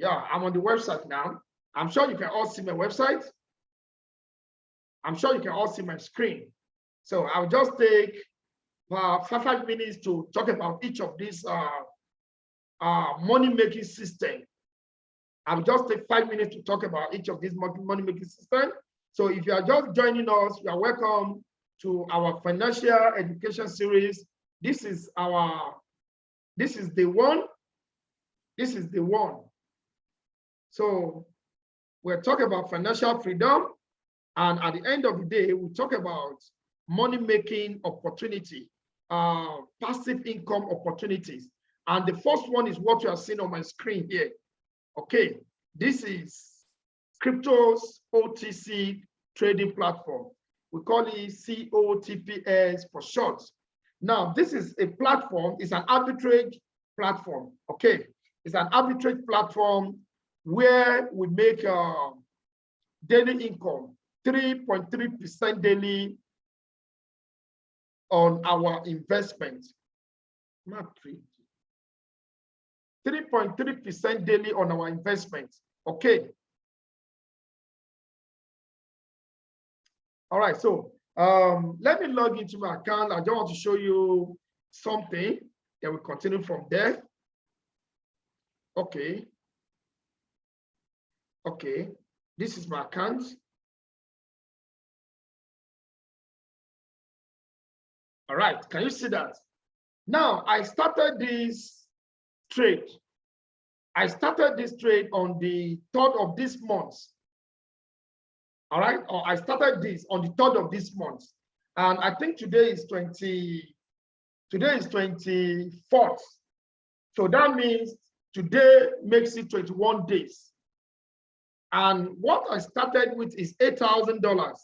I'm on the website now. I'm sure you can all see my website. I'm sure you can all see my screen. So I'll just take 5 minutes to talk about each of these money-making system. I'll just take 5 minutes to talk about each of these money-making system. So if you are just joining us, you are welcome to our financial education series. This is the one. So we're talking about financial freedom. And at the end of the day, we talk about money-making opportunity, passive income opportunities. And the first one is what you are seeing on my screen here. Okay, this is crypto's OTC trading platform. We call it COTPS for short. Now, this is a platform, it's an arbitrage platform. Okay, it's an arbitrage platform where we make daily income, 3.3% daily on our investment. Not 3.3% daily on our investment. Okay. All right, so let me log into my account. I just want to show you something. Then we continue from there. Okay. Okay, this is my account. All right, can you see that? Now, I started this trade. I started this trade on the 3rd of this month. All right, or I started this on the 3rd of this month. And I think today is 24th. So that means today makes it 21 days. And what I started with is $8,000.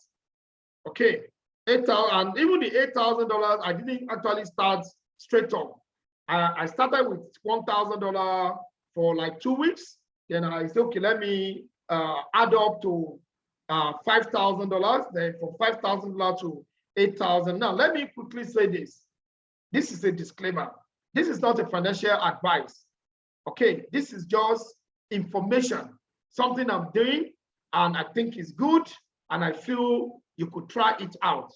Okay, 8,000, and even the $8,000, I didn't actually start straight up. I started with $1,000 for like 2 weeks. Then I said, okay, let me add up to $5,000. Then from $5,000 to 8,000. Now, let me quickly say this. This is a disclaimer. This is not a financial advice. Okay, this is just information, something I'm doing, and I think is good, and I feel you could try it out.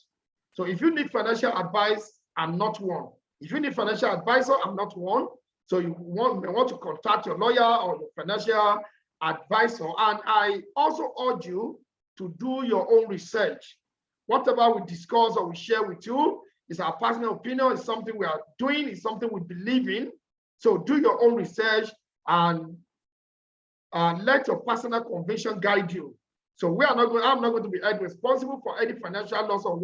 So if you need financial advice, I'm not one. If you need financial advisor, I'm not one. So you want to contact your lawyer or your financial advisor. And I also urge you to do your own research. Whatever we discuss or we share with you is our personal opinion, it's something we are doing, it's something we believe in. So do your own research and let your personal conviction guide you. So I'm not going to be held responsible for any financial loss or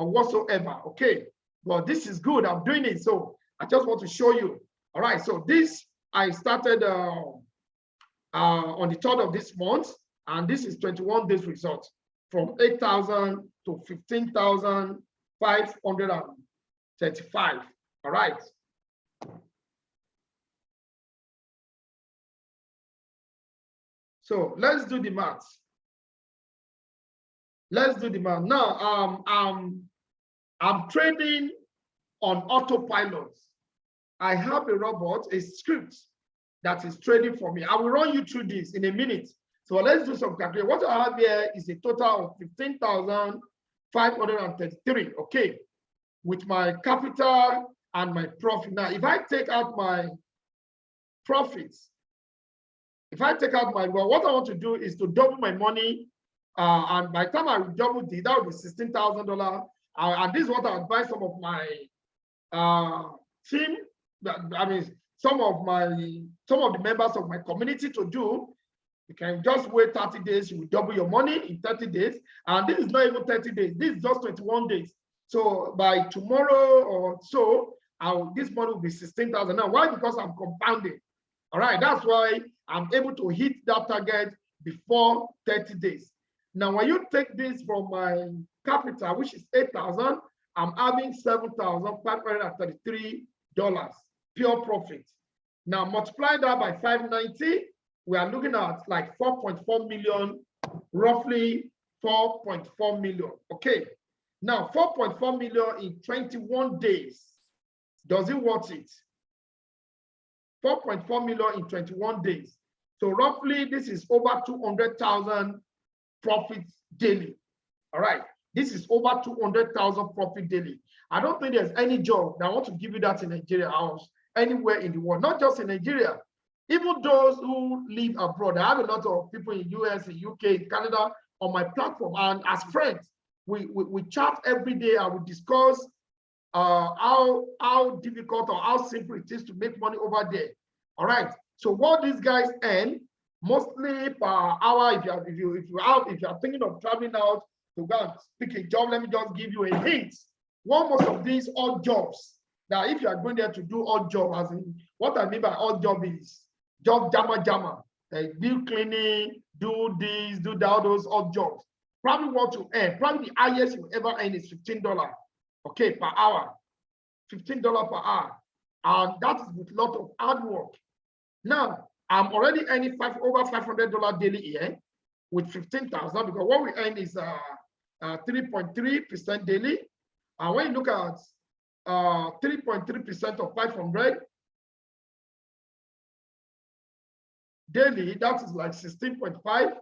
whatsoever. Okay, but this is good. I'm doing it. So I just want to show you. All right. So this I started on the 3rd of this month, and this is 21 days result from 8,000 to 15,535. All right. So let's do the math. Let's do the math. Now, I'm trading on autopilot. I have a robot, a script that is trading for me. I will run you through this in a minute. So let's do some calculation. What I have here is a total of 15,533. Okay, with my capital and my profit. Now, if I take out my profits, well, what I want to do is to double my money. And by the time I double it, that would be $16,000. And this is what I advise some of my team. I mean, some of the members of my community to do. You can just wait 30 days, you will double your money in 30 days. And this is not even 30 days, this is just 21 days. So by tomorrow or so, this money will be 16,000. Now, why? Because I'm compounding. All right, that's why I'm able to hit that target before 30 days. Now, when you take this from my capital, which is 8,000, I'm having $7,533 pure profit. Now, multiply that by 590, we are looking at like 4.4 million, roughly 4.4 million. Okay. Now, 4.4 million in 21 days. Does it worth it? 4.4 million in 21 days. So roughly, this is over 200,000 profits daily. All right. This is over 200,000 profit daily. I don't think there's any job that I want to give you that in Nigeria or anywhere in the world, not just in Nigeria. Even those who live abroad, I have a lot of people in US, in UK, in Canada on my platform. And as friends, we chat every day and we discuss how difficult or how simple it is to make money over there. All right. So what these guys earn mostly per hour, if you're thinking of traveling out to go and pick a job, let me just give you a hint. Most of these odd jobs, that if you are going there to do odd job, as in what I mean by odd job is job jammer, do cleaning, do this, do that, all those odd jobs. Probably what you earn, probably the highest you ever earn is $15, okay, per hour, $15 per hour. And that is with a lot of hard work. Now, I'm already earning over $500 daily here with 15,000 because what we earn is 3.3% daily. And when you look at 3.3% of 500 daily, that is like 16.5.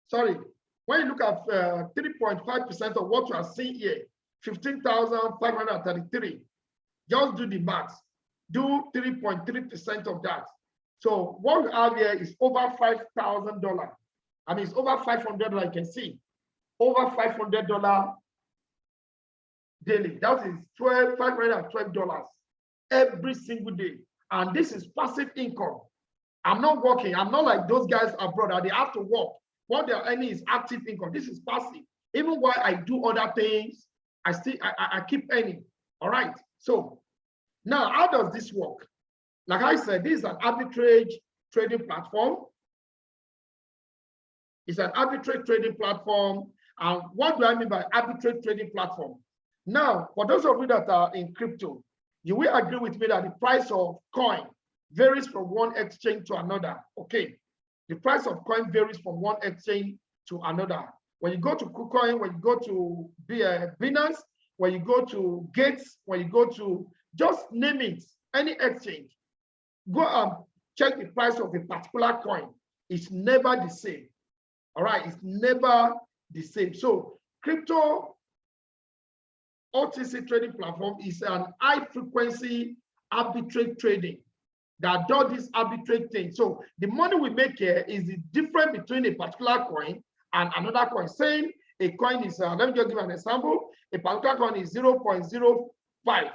Sorry, when you look at 3.5% of what you are seeing here, 15,533. Just do the math. Do 3.3% of that. So what we have here is over $5,000. I mean, it's over $500, I can see. Over $500 daily. That is $512 every single day. And this is passive income. I'm not working. I'm not like those guys abroad. They have to work. What they're earning is active income. This is passive. Even while I do other things, I keep earning. All right. So now, how does this work? Like I said, this is an arbitrage trading platform. It's an arbitrary trading platform. And what do I mean by arbitrary trading platform? Now, for those of you that are in crypto, you will agree with me that the price of coin varies from one exchange to another. Okay. The price of coin varies from one exchange to another. When you go to KuCoin, when you go to Binance, when you go to Gates, when you go to, just name it, any exchange, go and check the price of a particular coin. It's never the same. All right, it's never the same. So crypto OTC trading platform is an high frequency arbitrage trading that does this arbitrage thing. So the money we make here is the difference between a particular coin and another coin. Saying a coin is, let me just give an example. A particular coin is 0.05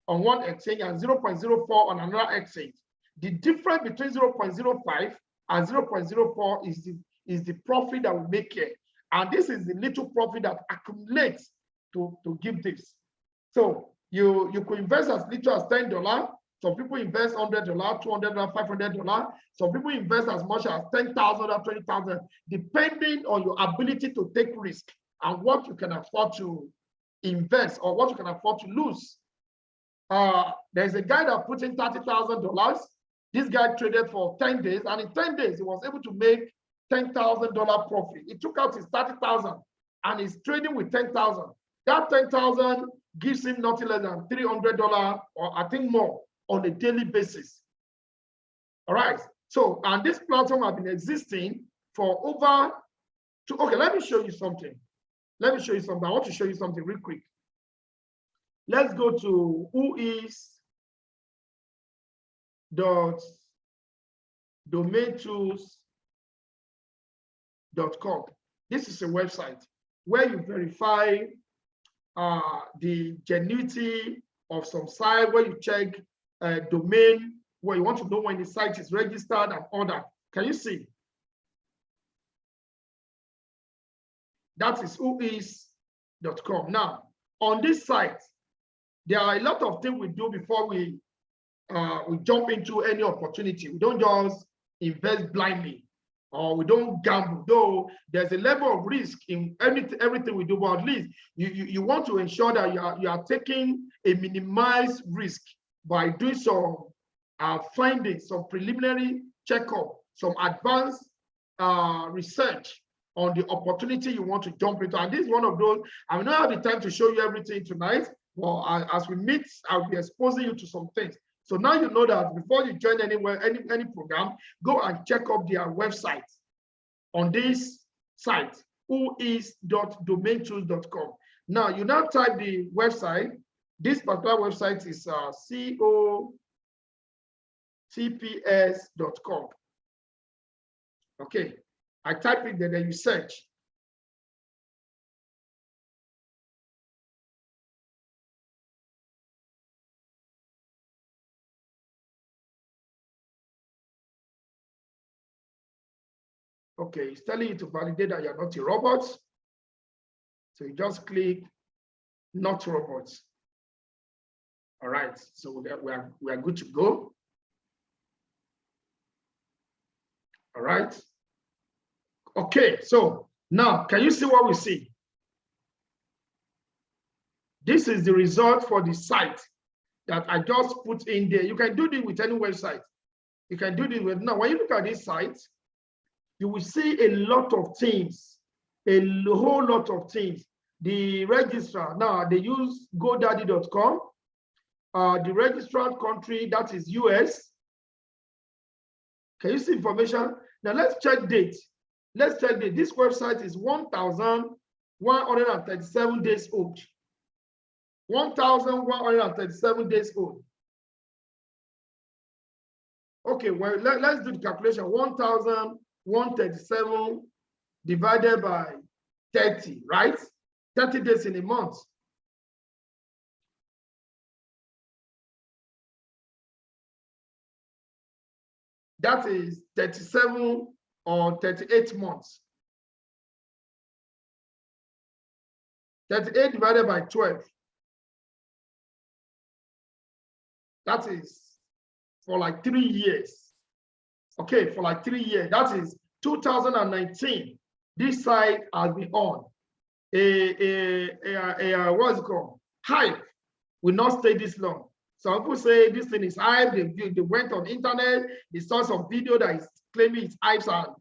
on one exchange and 0.04 on another exchange. The difference between 0.05 and 0.04 is the profit that we make here. And this is the little profit that accumulates to give this. So you could invest as little as $10. Some people invest $100, $200, $500. Some people invest as much as $10,000 or $20,000, depending on your ability to take risk and what you can afford to invest or what you can afford to lose. There's a guy that put in $30,000. This guy traded for 10 days, and in 10 days, he was able to make $10,000 profit. He took out his $30,000 and he's trading with $10,000. That $10,000 gives him nothing less than $300 or I think more on a daily basis. All right. So, and this platform has been existing for over okay, let me show you something. Let me show you something. I want to show you something real quick. Let's go to whois.domaintools.com. This is a website where you verify the genuinity of some site, where you check domain, where you want to know when the site is registered and all that. Can you see? That is whois.com. Now, on this site, there are a lot of things we do before we jump into any opportunity. We don't just invest blindly, or we don't gamble. Though there's a level of risk in everything we do, but at least you want to ensure that you are taking a minimized risk by doing some findings, some preliminary checkup, some advanced research on the opportunity you want to jump into. And this is one of those. I will not have the time to show you everything tonight. Well, as we meet, I'll be exposing you to some things. So now you know that before you join anywhere, any program, go and check up their website on this site, whois.domaintools.com. Now you now type the website. This particular website is cotps.com. Okay, I type it there, then you search. Okay, it's telling you to validate that you're not a robot. So you just click not robots. All right, so we are good to go. All right. Okay, so now can you see what we see? This is the result for the site that I just put in there. You can do this with any website. You can do this with, now when you look at this site, you will see a lot of things, a whole lot of things. The registrar, now they use godaddy.com. The registered country, that is US. Can you see information? Now let's check date. Let's check date. This website is 1,137 days old. 1,137 days old. Okay, well, let's do the calculation. 1,137 divided by 30, right? 30 days in a month. That is 37 or 38 months. 38 divided by 12. That is for like 3 years. Okay, for like 3 years. That is 2019, this site has been on. What's it called? Hype will not stay this long. Some people say this thing is hype. They went on internet, they saw some video that is claiming it's hype. And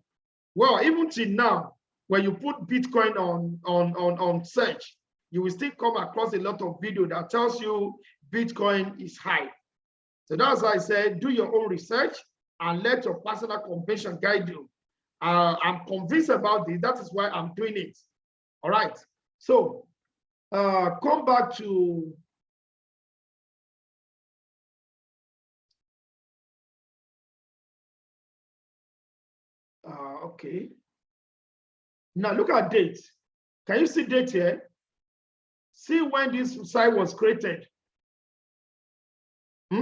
well, even till now, when you put Bitcoin on search, you will still come across a lot of video that tells you Bitcoin is hype. So that's why I said, do your own research and let your personal conviction guide you. I'm convinced about this. That is why I'm doing it. All right. So come back to okay. Now look at date. Can you see date here? See when this site was created.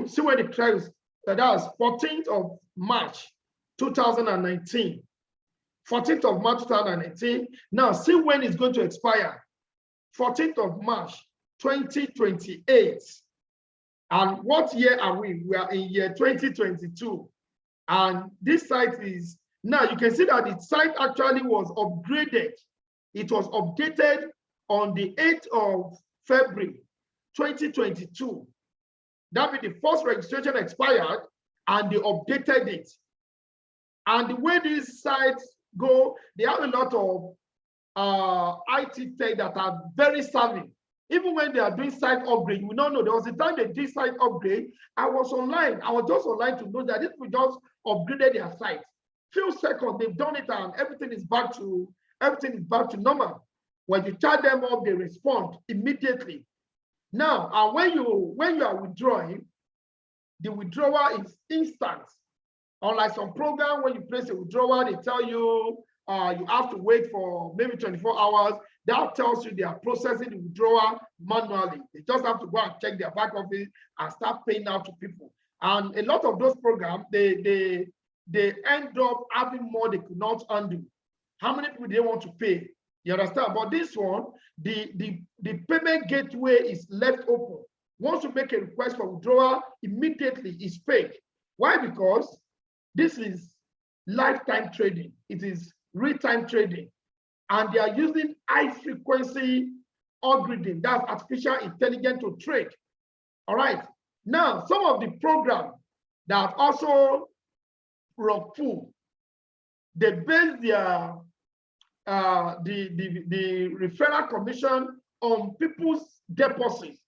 See when the site was, that was 14th of March 2019. 14th of March 2019. Now see when it's going to expire. 14th of March 2028. And what year are we? We are in year 2022. And this site is, now you can see that the site actually was upgraded. It was updated on the 8th of February 2022. That means the first registration expired and they updated it. And the way these sites go, they have a lot of IT tech that are very savvy. Even when they are doing site upgrade, we don't know. There was a time they did site upgrade. I was online. I was just online to know that these people just upgraded their site. Few seconds, they've done it and everything is back to normal. When you charge them up, they respond immediately. Now, and when you are withdrawing, the withdrawal is instant. Unlike some program, when you place a withdrawal, they tell you you have to wait for maybe 24 hours. That tells you they are processing the withdrawal manually. They just have to go and check their back office and start paying out to people. And a lot of those programs, they end up having more they could not undo. How many people they want to pay? You understand? But this one, the payment gateway is left open. Once you make a request for withdrawal, immediately it's paid. Why? Because this is lifetime trading. It is real-time trading. And they are using high-frequency algorithm, that's artificial intelligence to trade. All right. Now, some of the programs that also full, they base their the referral commission on people's deposits.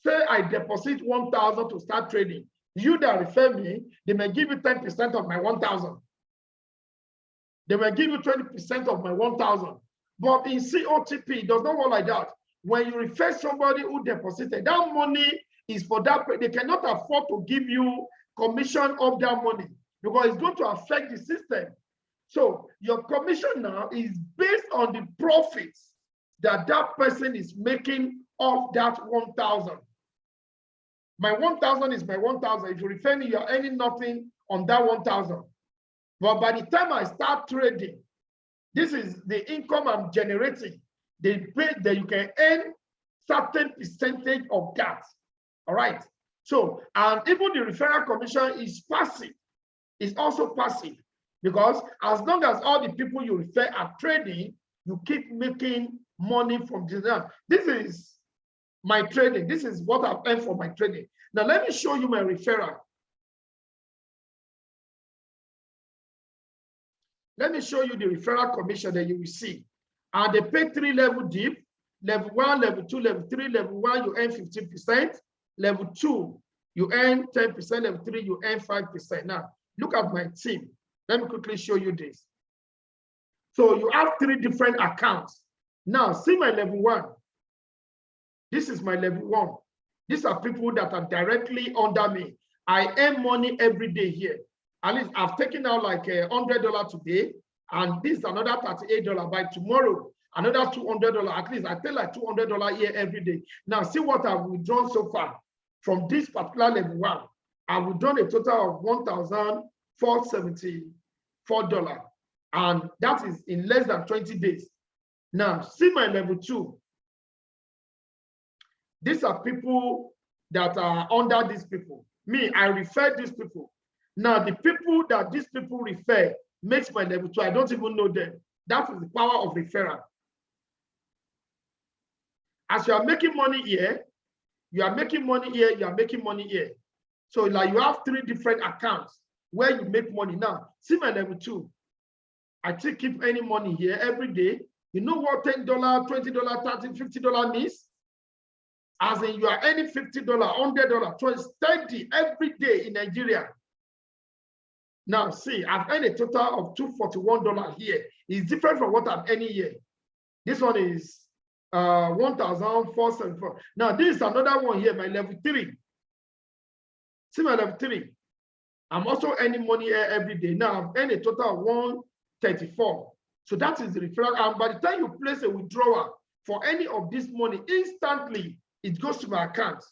Say I deposit 1,000 to start trading. You that refer me, they may give you 10% of my 1,000. They may give you 20% of my 1,000. But in COTP, it does not work like that. When you refer somebody who deposited, that money is for that. They cannot afford to give you commission of that money because it's going to affect the system. So your commission now is based on the profits that that person is making off that 1,000. My 1,000 is my 1,000. If you refer me, you're earning nothing on that 1,000. But by the time I start trading, this is the income I'm generating. They pay that you can earn certain percentage of that. All right. So, and even the referral commission is passive. It's also passive because as long as all the people you refer are trading, you keep making money from this. This is my trading. This is what I've earned for my trading. Now, let me show you my referral. Let me show you the referral commission that you will see. And they pay 3 level deep, level 1, level 2, level 3. Level 1, you earn 15%. Level 2, you earn 10%. Level 3, you earn 5%. Now, look at my team. Let me quickly show you this. So you have 3 different accounts. Now, see my level 1. This is my level 1. These are people that are directly under me. I earn money every day here. At least I've taken out like $100 today, and this is another $38 by tomorrow, another $200. At least I take like $200 here every day. Now, see what I've withdrawn so far from this particular level 1. I've withdrawn a total of $1,474, and that is in less than 20 days. Now, see my level 2. These are people that are under these people. Me, I refer these people. Now, the people that these people refer, makes my level 2. I don't even know them. That is the power of referral. As you are making money here, you are making money here, you are making money here. So like you have 3 different accounts where you make money. Now, see my level 2. I still keep any money here every day. You know what $10, $20, $30, $50 means? As in you are earning $50, $100, $20, $30 every day in Nigeria. Now see, I've earned a total of $241 here. It's different from what I'm earning here. This one is 1,474. Now this is another one here, my level 3. See my level 3. I'm also earning money here every day. Now I've earned a total of 134. So that is the referral. And by the time you place a withdrawal for any of this money, instantly it goes to my account.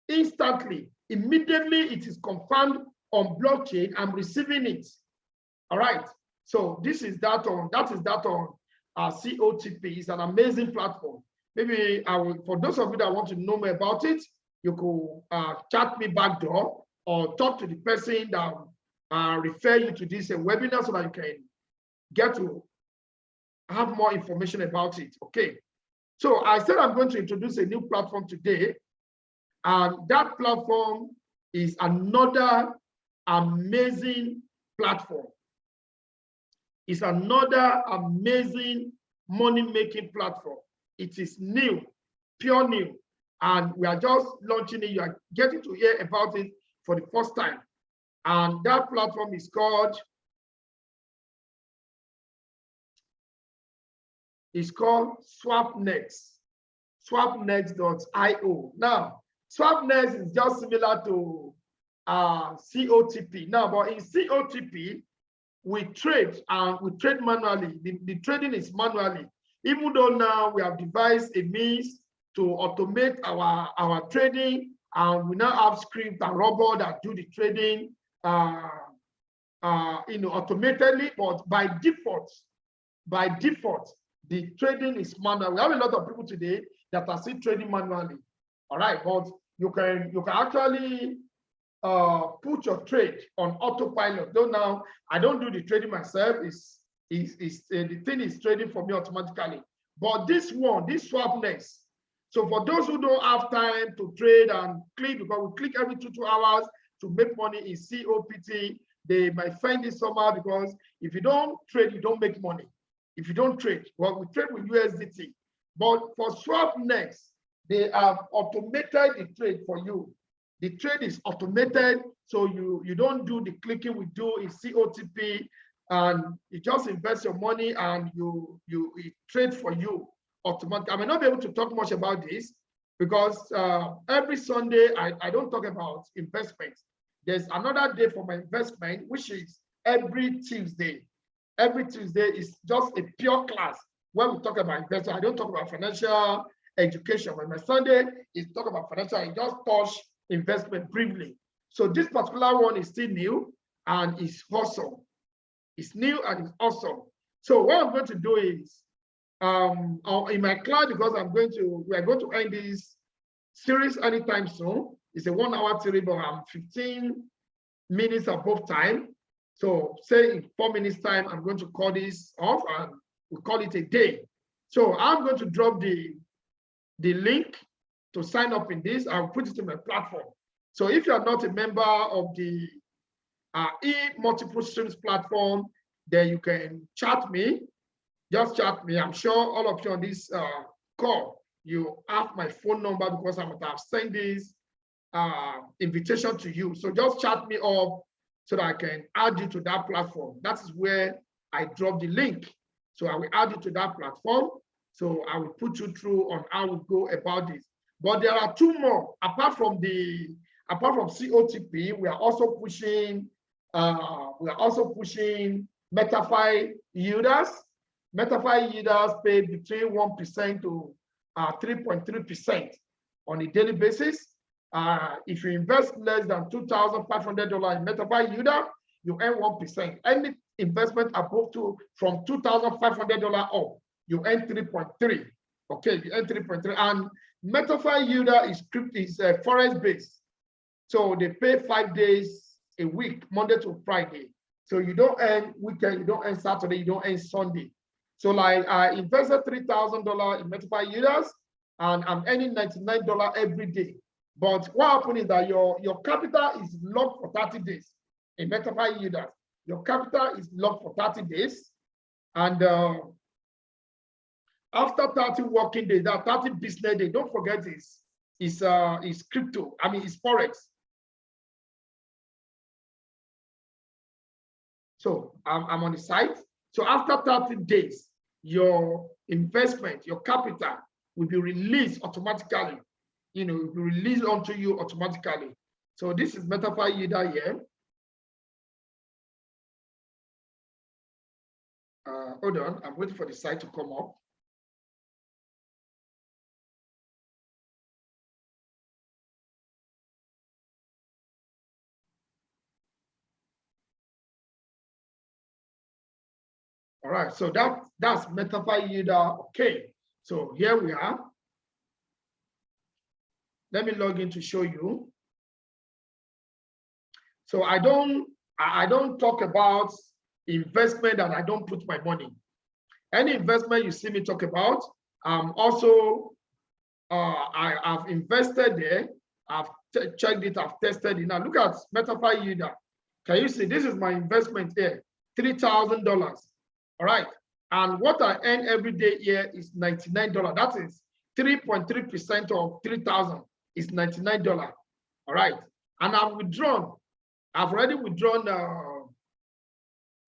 Instantly, immediately it is confirmed on blockchain. I'm receiving it. All right. So this is that on COTP. It's an amazing platform. Maybe I will, for those of you that want to know more about it, you could chat me back door or talk to the person that refer you to this webinar so that you can get to have more information about it. Okay. So I said I'm going to introduce a new platform today, and that platform is another amazing platform. It's another amazing money-making platform. It is new, pure new, and we are just launching it. You are getting to hear about it for the first time. And that platform is called SwapNext, swapnext.io. Now, SwapNext is just similar to COTP. Now, but in COTP, we trade manually. The trading is manually. Even though now we have devised a means to automate our trading, and we now have script and robot that do the trading, automatically. But by default, the trading is manual. We have a lot of people today that are still trading manually. All right, but you can actually put your trade on autopilot. Though now I don't do the trading myself. The thing is trading for me automatically. But this SwapNext. So for those who don't have time to trade and click, because we click every 2 hours to make money in COPT, they might find this somehow, because if you don't trade, you don't make money. If you don't trade, well, we trade with USDT. But for SwapNext, they have automated the trade for you. The trade is automated, so you don't do the clicking we do in COTP, and you just invest your money and it trade for you automatically. I may not be able to talk much about this because every Sunday I don't talk about investments. There's another day for my investment, which is every Tuesday. Every Tuesday is just a pure class where we talk about investment. I don't talk about financial education. When my Sunday is talk about financial, I just touch investment briefly. So this particular one is still new and it's awesome. It's new and it's awesome. So what I'm going to do is in my class, because we are going to end this series anytime soon. It's a 1 hour series, but I'm 15 minutes above time. So say in 4 minutes time, I'm going to call this off and we call it a day. So I'm going to drop the link to sign up in this. I'll put it in my platform. So if you are not a member of the multiple streams platform, then you can chat me. Just chat me. I'm sure all of you on this call, you have my phone number because I might have sent this invitation to you. So just chat me up so that I can add you to that platform. That is where I drop the link. So I will add you to that platform. So I will put you through on how we go about this. But there are 2 more. Apart from COTP, we are also pushing MetaFi yielders. MetaFi yielders pay between 1% to 3.3% on a daily basis. If you invest less than $2,500 in MetaFi yielder, you earn 1%. Any investment above from $2,500 up, you earn 3.3. Okay, you earn 3.3. And MetaFi yielder is forex based. So they pay 5 days a week, Monday to Friday. So you don't earn weekend, you don't earn Saturday, you don't earn Sunday. So like I invested $3,000 in multiple years, and I'm earning $99 every day. But what happens is that your capital is locked for 30 days in multiple years. Your capital is locked for 30 days. And after 30 working days, that 30 business days, don't forget is crypto. I mean, it's Forex. So I'm on the site. So after 30 days, your investment, your capital will be released automatically. It will be released onto you automatically. So this is Metafy Yield here. Hold on, I'm waiting for the site to come up. All right, so that's Metafy Yield. Okay, so here we are. Let me log in to show you. So I don't talk about investment and I don't put my money. Any investment you see me talk about, also I've invested there. I've checked it. I've tested it. Now look at Metafy Yield. Can you see this is my investment here, $3,000. All right, and what I earn every day here is $99. That is 3.3% of 3,000 is $99. All right, and I've already withdrawn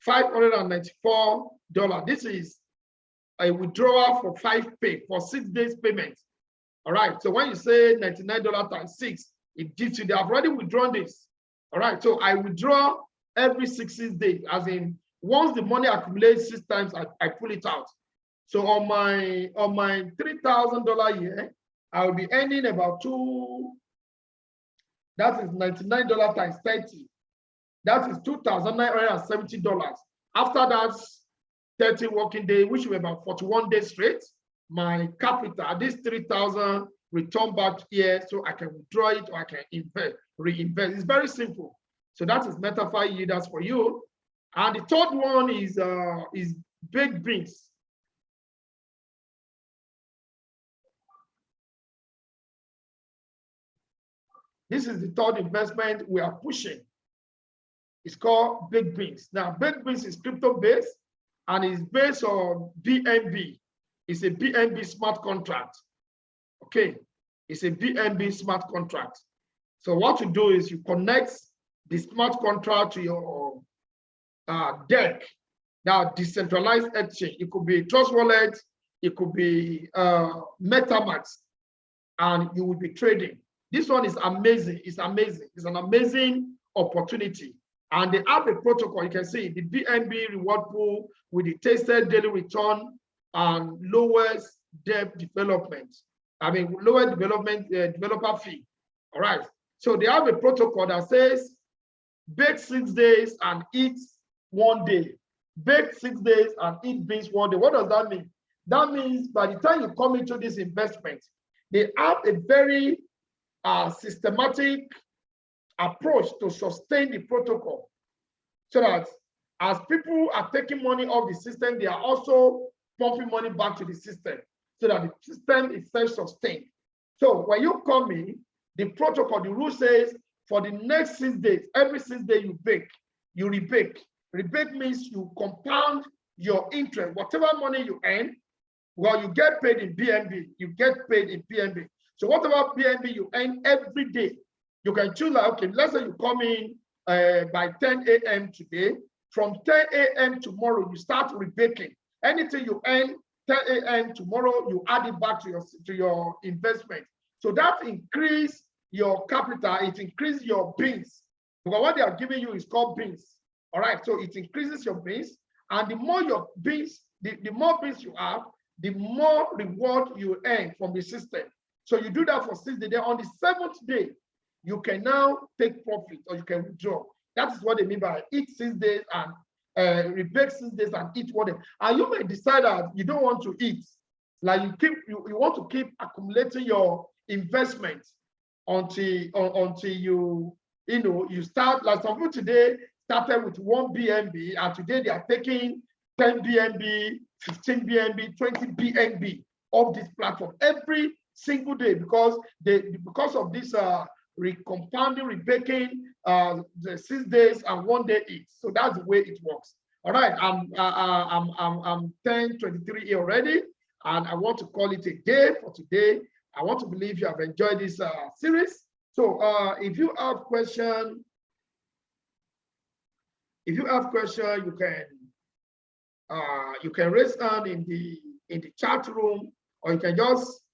$594. This is a withdrawal for 5 6 days payment. All right, so when you say $99 times 6, it gives you. I've already withdrawn this. All right, so I withdraw every 6 days, as in once the money accumulates 6 times, I pull it out. So on my $3,000 year, I will be earning about that is $99 times 30. That is $2,970. After that 30 working day, which will be about 41 days straight, my capital, this 3,000 return back here, so I can withdraw it or I can reinvest. It's very simple. So that is Metafy Yield for you. And the third one is baked beans. This is the third investment we are pushing. It's called baked beans. Now, baked beans is crypto-based and is based on BNB. It's a BNB smart contract. Okay, it's a BNB smart contract. So what you do is you connect the smart contract to your deck. Now, decentralized exchange. It could be Trust Wallet, it could be MetaMask, and you will be trading. This one is amazing. It's amazing. It's an amazing opportunity. And they have a protocol. You can see the BNB reward pool with the tested daily return and lowest debt development. I mean, lower development developer fee. All right. So they have a protocol that says bake 6 days and eat 1 day. Bake 6 days and eat beans 1 day. What does that mean? That means by the time you come into this investment, they have a very systematic approach to sustain the protocol, so that as people are taking money off the system, they are also pumping money back to the system, so that the system is self-sustained. So when you come in, the protocol, the rule says for the next 6 days, every 6 days you bake, you rebake. Rebate means you compound your interest. Whatever money you earn, well, you get paid in BNB, you get paid in BNB. So whatever BNB you earn every day, you can choose like, okay, let's say you come in by 10 a.m. today. From 10 a.m. tomorrow, you start rebaking. Anything you earn 10 a.m. tomorrow, you add it back to your investment. So that increase your capital, it increases your beans. Because what they are giving you is called beans. All right, so it increases your beans. And the more your beans, the more beans you have, the more reward you earn from the system. So you do that for 6 days. Then on the 7th day, you can now take profit or you can withdraw. That is what they mean by eat 6 days and rebake 6 days and eat 1 day. And you may decide that you don't want to eat. Like you want to keep accumulating your investment until you start, like some people today started with 1 BNB, and today they are taking 10 BNB, 15 BNB, 20 BNB of this platform every single day because of this recompounding, rebaking, the 6 days and 1 day each. So that's the way it works. All right, I'm 10:23 here already, and I want to call it a day for today. I want to believe you have enjoyed this series. So if you have questions, you can raise hand in the chat room, or you can just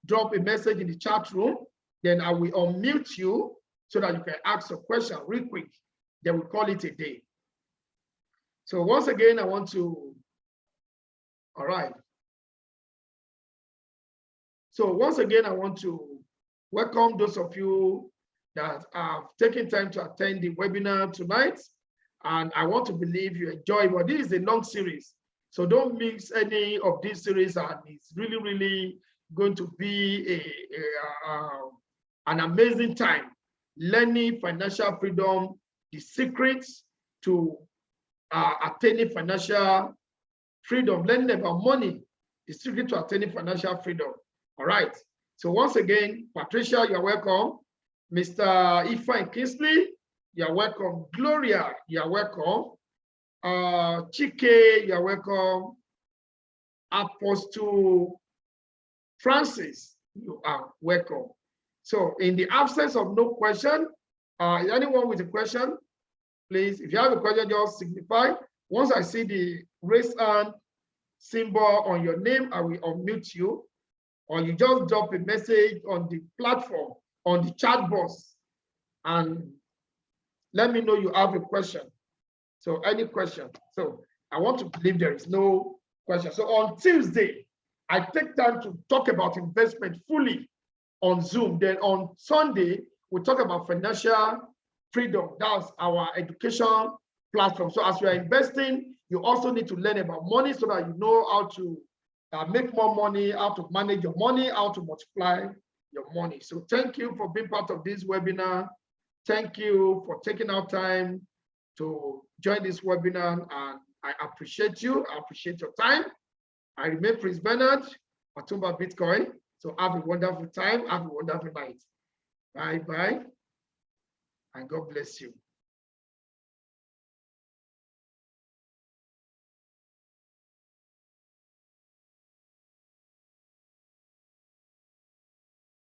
drop a message in the chat room. Then I will unmute you so that you can ask a question real quick. Then we'll call it a day. So once again, I want to, all right. So once again, I want to welcome those of you that have taken time to attend the webinar tonight. And I want to believe you enjoy, but this is a long series. So don't mix any of these series, and it's really, really going to be an amazing time. Learning financial freedom, the secrets to attaining financial freedom, learning about money, the secret to attaining financial freedom. All right. So once again, Patricia, you're welcome. Mr. Ifeanyi Kingsley, you're welcome. Gloria, you're welcome. Chike, you're welcome. Apostle Francis, you are welcome. So in the absence of no question, anyone with a question, please, if you have a question, just signify. Once I see the raise hand symbol on your name, I will unmute you, or you just drop a message on the platform, on the chat box, and let me know you have a question. So any question. So I want to believe there is no question. So on Tuesday, I take time to talk about investment fully on Zoom. Then on Sunday, we talk about financial freedom. That's our education platform. So as you are investing, you also need to learn about money so that you know how to make more money, how to manage your money, how to multiply your money. So thank you for being part of this webinar. Thank you for taking our time to join this webinar, and I appreciate you. I appreciate your time. I remain Prince Bernard, Matumba Bitcoin. So have a wonderful time. Have a wonderful night. Bye-bye, and God bless you.